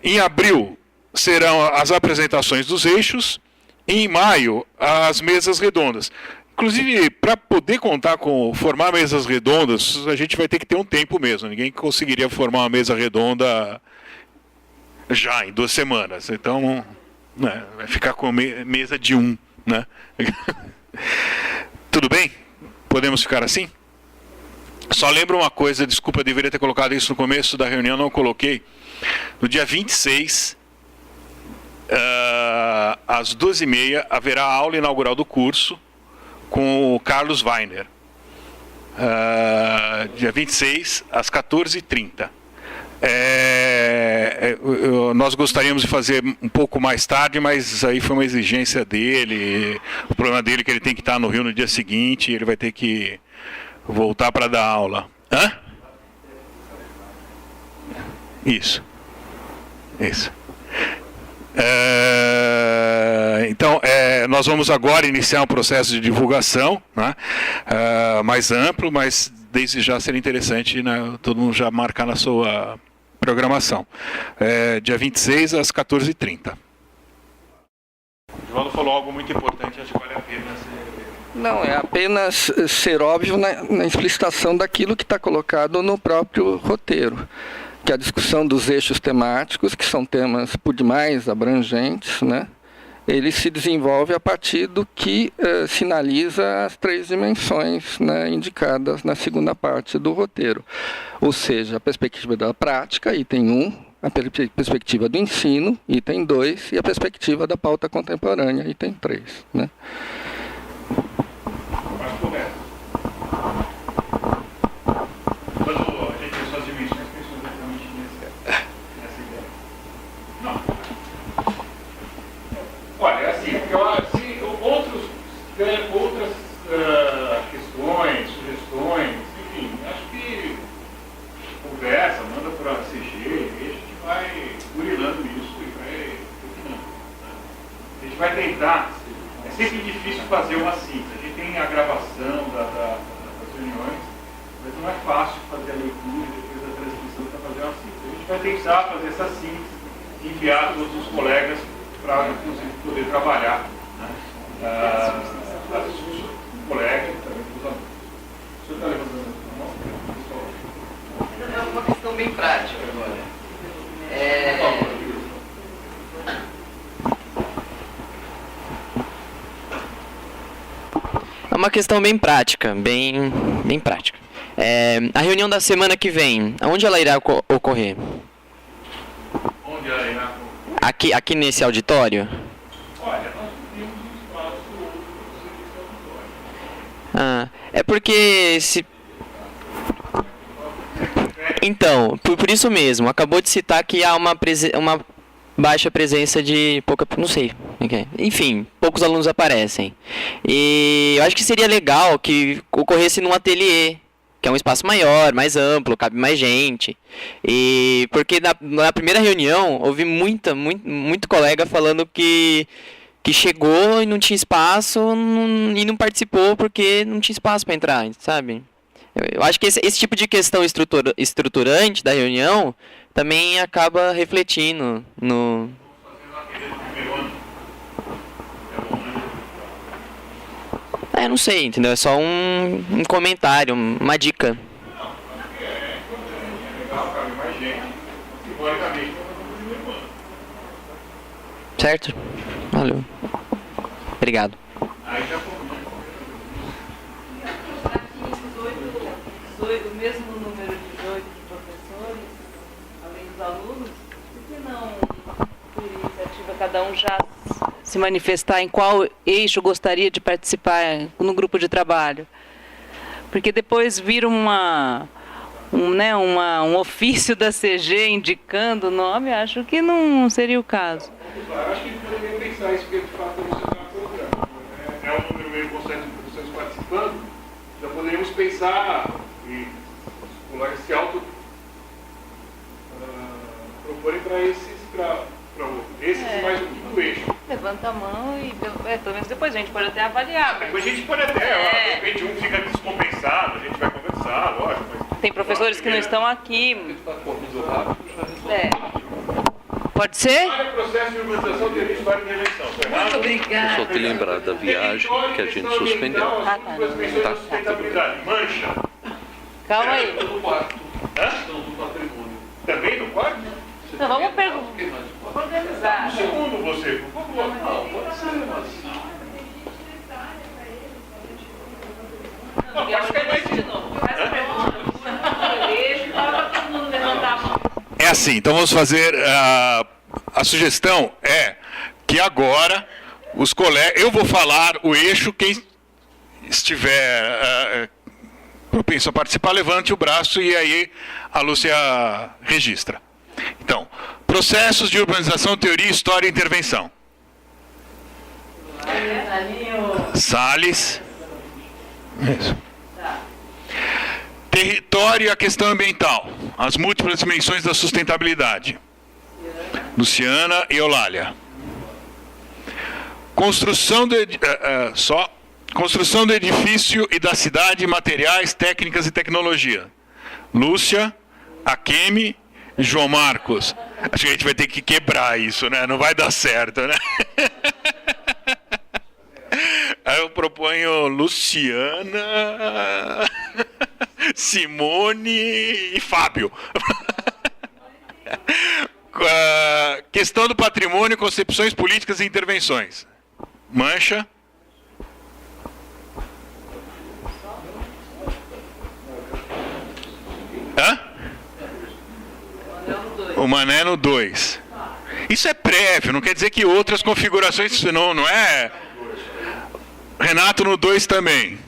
Em abril, serão as apresentações dos eixos, e em maio, as mesas redondas. Inclusive, para poder contar com formar mesas redondas, a gente vai ter que ter um tempo mesmo. Ninguém conseguiria formar uma mesa redonda já em 2 semanas. Então, né, vai ficar com mesa de 1. Né? Tudo bem? Podemos ficar assim? Só lembro uma coisa, desculpa, eu deveria ter colocado isso no começo da reunião, não coloquei. No dia 26, às 12h30, haverá a aula inaugural do curso com o Carlos Weiner. Dia 26, às 14h30. Nós gostaríamos de fazer um pouco mais tarde, mas aí foi uma exigência dele. O problema dele é que ele tem que estar no Rio no dia seguinte, ele vai ter que voltar para dar aula. Hã? Isso. Então, nós vamos agora iniciar um processo de divulgação, né, mais amplo, mas desde já seria interessante, né, todo mundo já marcar na sua programação. Dia 26 às 14h30. O Divaldo falou algo muito importante, acho que vale a pena ser... Não, é apenas ser óbvio na explicitação daquilo que está colocado no próprio roteiro, que é a discussão dos eixos temáticos, que são temas por demais abrangentes, né? Ele se desenvolve a partir do que sinaliza as 3 dimensões, né, indicadas na segunda parte do roteiro. Ou seja, a perspectiva da prática, item 1, a perspectiva do ensino, item 2, e a perspectiva da pauta contemporânea, item 3. Né? Mas correto. Quando a gente vê suas dimensões, pensou exatamente nessa ideia. Não. Olha, assim, outras questões, sugestões, enfim, acho que conversa, manda para a CG, e a gente vai burilando isso e vai opinando. Né? A gente vai tentar, é sempre difícil fazer uma síntese, a gente tem a gravação das reuniões, mas não é fácil fazer a leitura e depois a transcrição para fazer uma síntese. A gente vai tentar fazer essa síntese e enviar a todos os colegas para, inclusive, poder trabalhar, né? Com colegas e também com os alunos. O senhor está levantando a mão? É uma questão bem prática agora. É uma questão bem prática, bem prática. A reunião da semana que vem, onde ela irá ocorrer? Onde ela irá ocorrer? Aqui nesse auditório? Olha, nós temos um espaço do serviço auditório. É porque se... Então, por isso mesmo, acabou de citar que há uma baixa presença de pouca... Não sei. Enfim, poucos alunos aparecem. E eu acho que seria legal que ocorresse num ateliê, que é um espaço maior, mais amplo, cabe mais gente. E porque na primeira reunião houve muito colega falando que chegou e não tinha espaço e não participou porque não tinha espaço para entrar, sabe? Eu acho que esse tipo de questão estruturante da reunião também acaba refletindo no... Eu não sei, entendeu? É só um comentário, uma dica. Certo? Valeu. Obrigado. O mesmo número de 18 professores, além dos alunos, por que não, por iniciativa, cada um já se manifestar em qual eixo gostaria de participar no grupo de trabalho? Porque depois vira um ofício da CG indicando o nome, acho que não seria o caso. Acho que a gente poderia pensar isso, porque de fato isso é um programa. É um número meio constante de professores participando, já poderíamos pensar e os colegas se proporem para esses e mais um quinto eixo. Levanta a mão e pelo menos depois a gente pode até avaliar. Depois a gente pode até, de repente um fica descompensado, a gente vai conversar, lógico. Mas tem professores que não estão aqui. Pode ser? Processo de urbanização de história de rejeição. Muito obrigada. Só te lembrar da viagem que a gente suspendeu. Sustentabilidade. Mancha. Calma aí. Também no quarto? Então vamos organizar. Segundo você, por favor. Não, pode ficar mais de novo. Faz a pergunta. assim, então vamos fazer... a sugestão é que agora os colegas... Eu vou falar o eixo, quem estiver propenso a participar, levante o braço e aí a Lúcia registra. Então, processos de urbanização, teoria, história e intervenção. Salles. Isso. Território e a questão ambiental. As múltiplas dimensões da sustentabilidade. Luciana e Eulália. Construção do edifício e da cidade, materiais, técnicas e tecnologia. Lúcia, Akemi e João Marcos. Acho que a gente vai ter que quebrar isso, né? Não vai dar certo, né? Aí eu proponho Luciana, Simone e Fábio. Questão do patrimônio, concepções políticas e intervenções. Mancha. Hã? O Mané no 2. Isso é prévio, não quer dizer que outras configurações, não é... Renato no 2 também.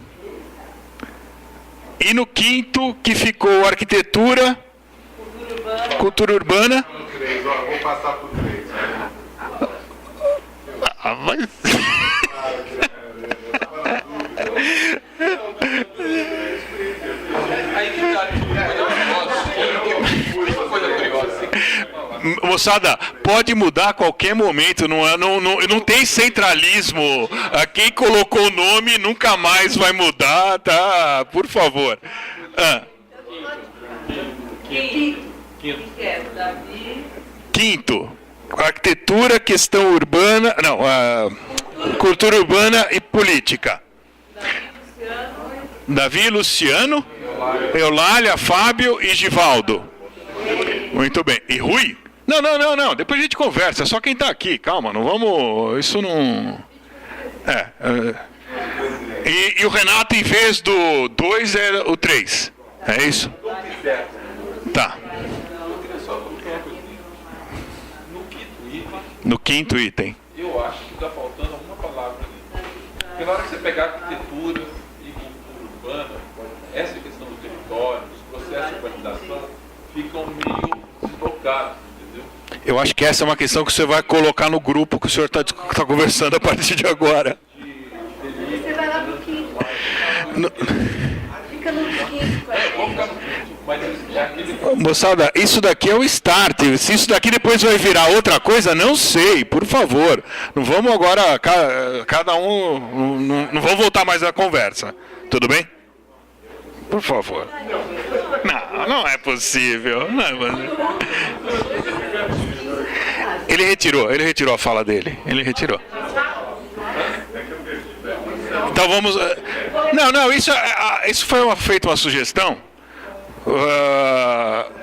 E no 5º, que ficou arquitetura, cultura urbana. Vou passar por 3. Mas... Moçada, pode mudar a qualquer momento, não tem centralismo. Quem colocou o nome nunca mais vai mudar, tá? Por favor. Quinto, arquitetura, questão urbana, cultura urbana e política. Davi, Luciano, Eulália, Fábio e Givaldo. Muito bem. E Rui? Não. Depois a gente conversa. É só quem está aqui. Calma, não vamos... Isso não... E o Renato, em vez do 2, é o 3. É isso? Tá. No 5º item. Eu acho que está faltando alguma palavra ali. Porque na hora que você pegar arquitetura e cultura urbana, essa questão do território, dos processos de urbanização, ficam meio deslocados, entendeu? Eu acho que essa é uma questão que você vai colocar no grupo que o senhor está conversando a partir de agora. Você vai lá pro 5º. Fica no 5º. Vamos ficar no 5º, mas é aquele... Moçada, isso daqui é o start. Se isso daqui depois vai virar outra coisa, não sei, por favor. Não vamos agora, cada um, não vamos voltar mais à conversa. Tudo bem? Por favor. Não é possível. Não é possível. Ele retirou a fala dele. Ele retirou. Então vamos... Não, isso foi feita uma sugestão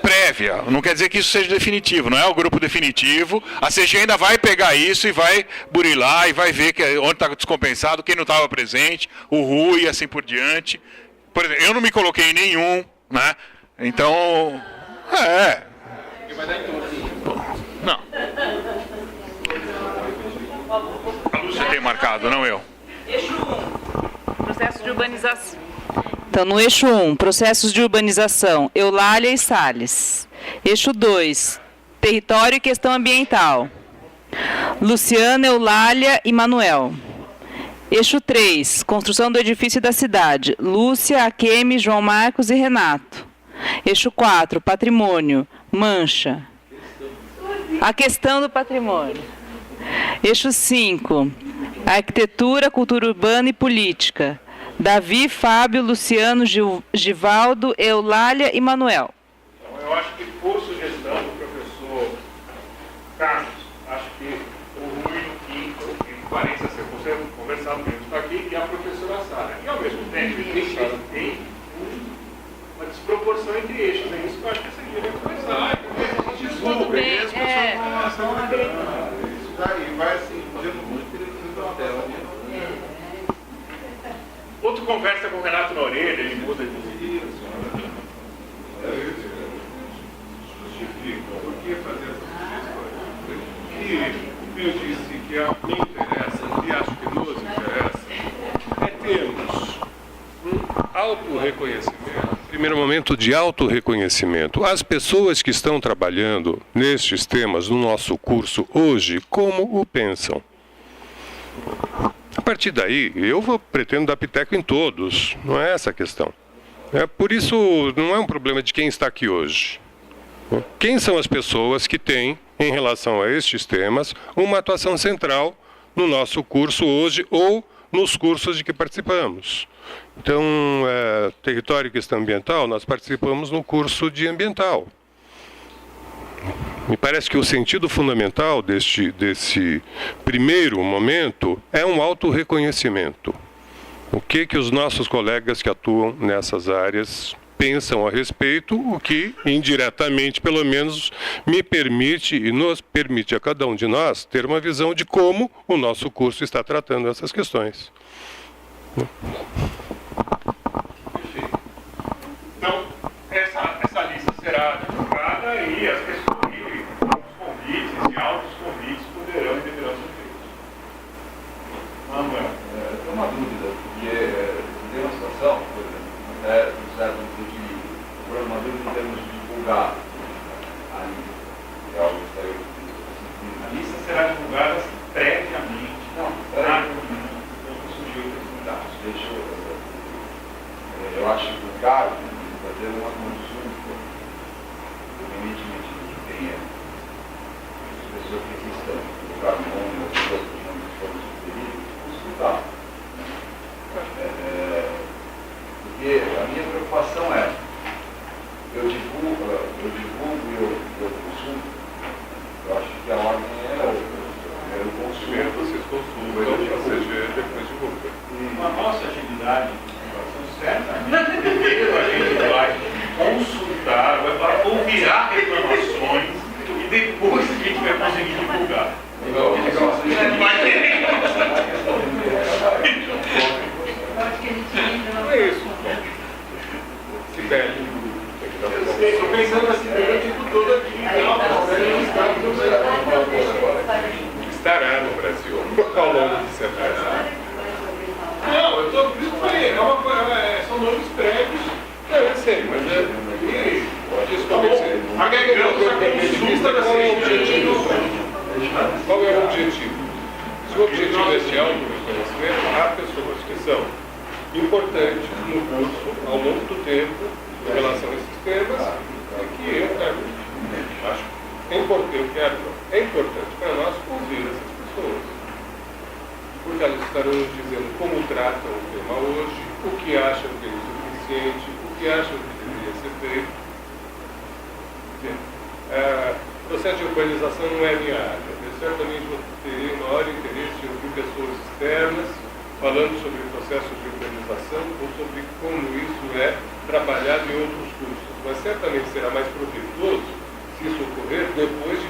prévia. Não quer dizer que isso seja definitivo. Não é o grupo definitivo. A CG ainda vai pegar isso e vai burilar e vai ver onde está descompensado, quem não estava presente, o Rui e assim por diante. Por exemplo, eu não me coloquei em nenhum, né? Então, não. A Lúcia tem marcado, não eu. Eixo 1, processo de urbanização. Então, no eixo 1, processos de urbanização, Eulália e Salles. Eixo 2, território e questão ambiental, Luciana, Eulália e Manuel. Eixo 3, construção do edifício da cidade, Lúcia, Akemi, João Marcos e Renato. Eixo 4, patrimônio, Mancha. A questão do patrimônio. Eixo 5, arquitetura, cultura urbana e política, Davi, Fábio, Luciano, Givaldo, Eulália e Manuel. Então, eu acho que, por sugestão do professor Carlos, acho que o Rui no 5º, em parênteses, você conversava com isso aqui, e a professora Sara. E, ao mesmo tempo, tem uma desproporção entre eixos. É isso que eu acho que você deveria conversar. Tudo bem, Isso daí vai assim, fazendo muito Outro conversa com o Renato na orelha, ele muda de... justifica. primeiro momento de autorreconhecimento. As pessoas que estão trabalhando nestes temas no nosso curso hoje, como o pensam? A partir daí, pretendo dar piteco em todos, não é essa a questão. Por isso, não é um problema de quem está aqui hoje. Quem são as pessoas que têm, em relação a estes temas, uma atuação central no nosso curso hoje ou nos cursos de que participamos? Então, território e questão ambiental, nós participamos no curso de ambiental. Me parece que o sentido fundamental desse primeiro momento é um autorreconhecimento. O que os nossos colegas que atuam nessas áreas pensam a respeito, o que, indiretamente, pelo menos, me permite e nos permite a cada um de nós ter uma visão de como o nosso curso está tratando essas questões. Então, essa lista será divulgada e as pessoas, os convites e altos convites poderão e deverão ser feitos. Manuel, eu tenho uma dúvida, porque tem uma situação, por exemplo, até no certo de programador em termos de divulgar a lista, que é algo que saiu. A lista será divulgada previamente. Não, surgiu oportunidade. Eu acho que o caso fazer uma consulta, independentemente de quem é, as pessoas que aqui estão, colocar o nome, as pessoas que foram sugeridas, consultar. Porque a minha preocupação é, eu divulgo e eu consulto. Eu acho que a ordem é outra. Eu consulto, Vocês consultam, a CG depois divulga. Com a nossa agilidade de divulgação, certamente, primeiro a gente vai consultar, vai ouvirá reclamações e depois a gente vai conseguir divulgar. É isso. Se perde. Estou pensando assim, eu digo todo aqui. Estará no Brasil ao longo de 7 anos. Não, eu estou são nomes prévios. Eu sei, mas Agregamos a consulta da CG. qual é o objetivo? Se o objetivo é esse auto-reconhecimento, há pessoas que são importantes no curso ao longo do tempo em relação a esses temas e que eu acho é importante para nós ouvir essas pessoas. Porque elas estarão nos dizendo como tratam o tema hoje, o que acham que é insuficiente, o que acham que deveria ser feito. O processo de urbanização não é minha área. Eu certamente terei o maior interesse em ouvir pessoas externas falando sobre processos de urbanização ou sobre como isso é trabalhado em outros cursos. Mas certamente será mais proveitoso se isso ocorrer depois de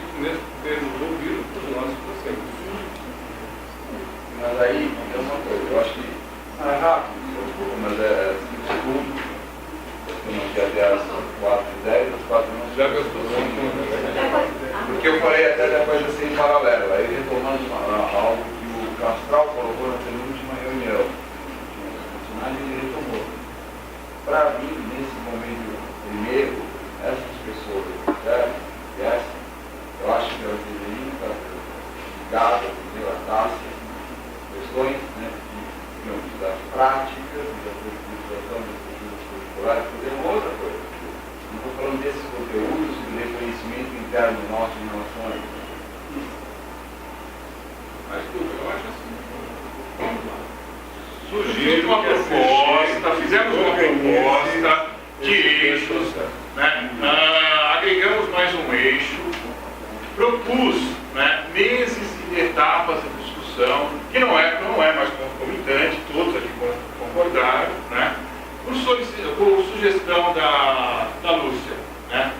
termos ouvido os nossos docentes. Mas aí, tem uma coisa, eu acho que é rápido, mas é 5 segundos. Eu não tinha até as 4h10, as 4 não Já gastou 5 minutos. Porque eu falei até da coisa assim em paralelo. Aí retomando algo que o Castral colocou na penúltima reunião. Ele retomou. Para mim, nesse momento primeiro, essas pessoas eu acho que elas deveriam estar ligadas, relatassem questões das práticas, da utilização das estruturas curriculares, fazer uma outra coisa. Não estou falando desses conteúdos e do reconhecimento interno nosso em relação a isso. Mas tudo, eu acho assim. Vamos lá. Sugiro uma proposta, fizemos uma proposta de eixos, né? Agregamos mais um eixo, propus, né, meses e etapas de discussão, que não é mais concomitante, todos aqui concordaram, né? Por sugestão da Lúcia, né?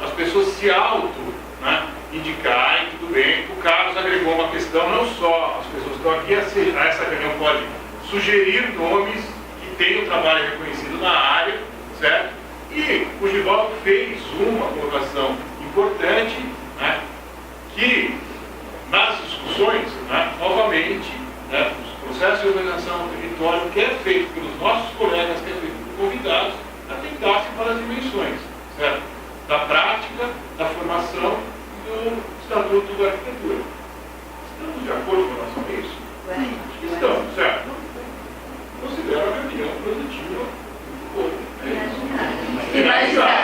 As pessoas se indicarem, tudo bem. O Carlos agregou uma questão, não só as pessoas que estão aqui, essa reunião pode sugerir nomes que tenham trabalho reconhecido na área, certo? E o Givaldo fez uma colocação importante, né, que nas discussões, né, novamente, né, os processos de organização do território, que é feito pelos nossos colegas, que é feito por convidados, da formação do Estatuto da Arquitetura. Estamos de acordo com relação a isso? Acho que estamos, certo? Considero a reunião positiva. Imaginar.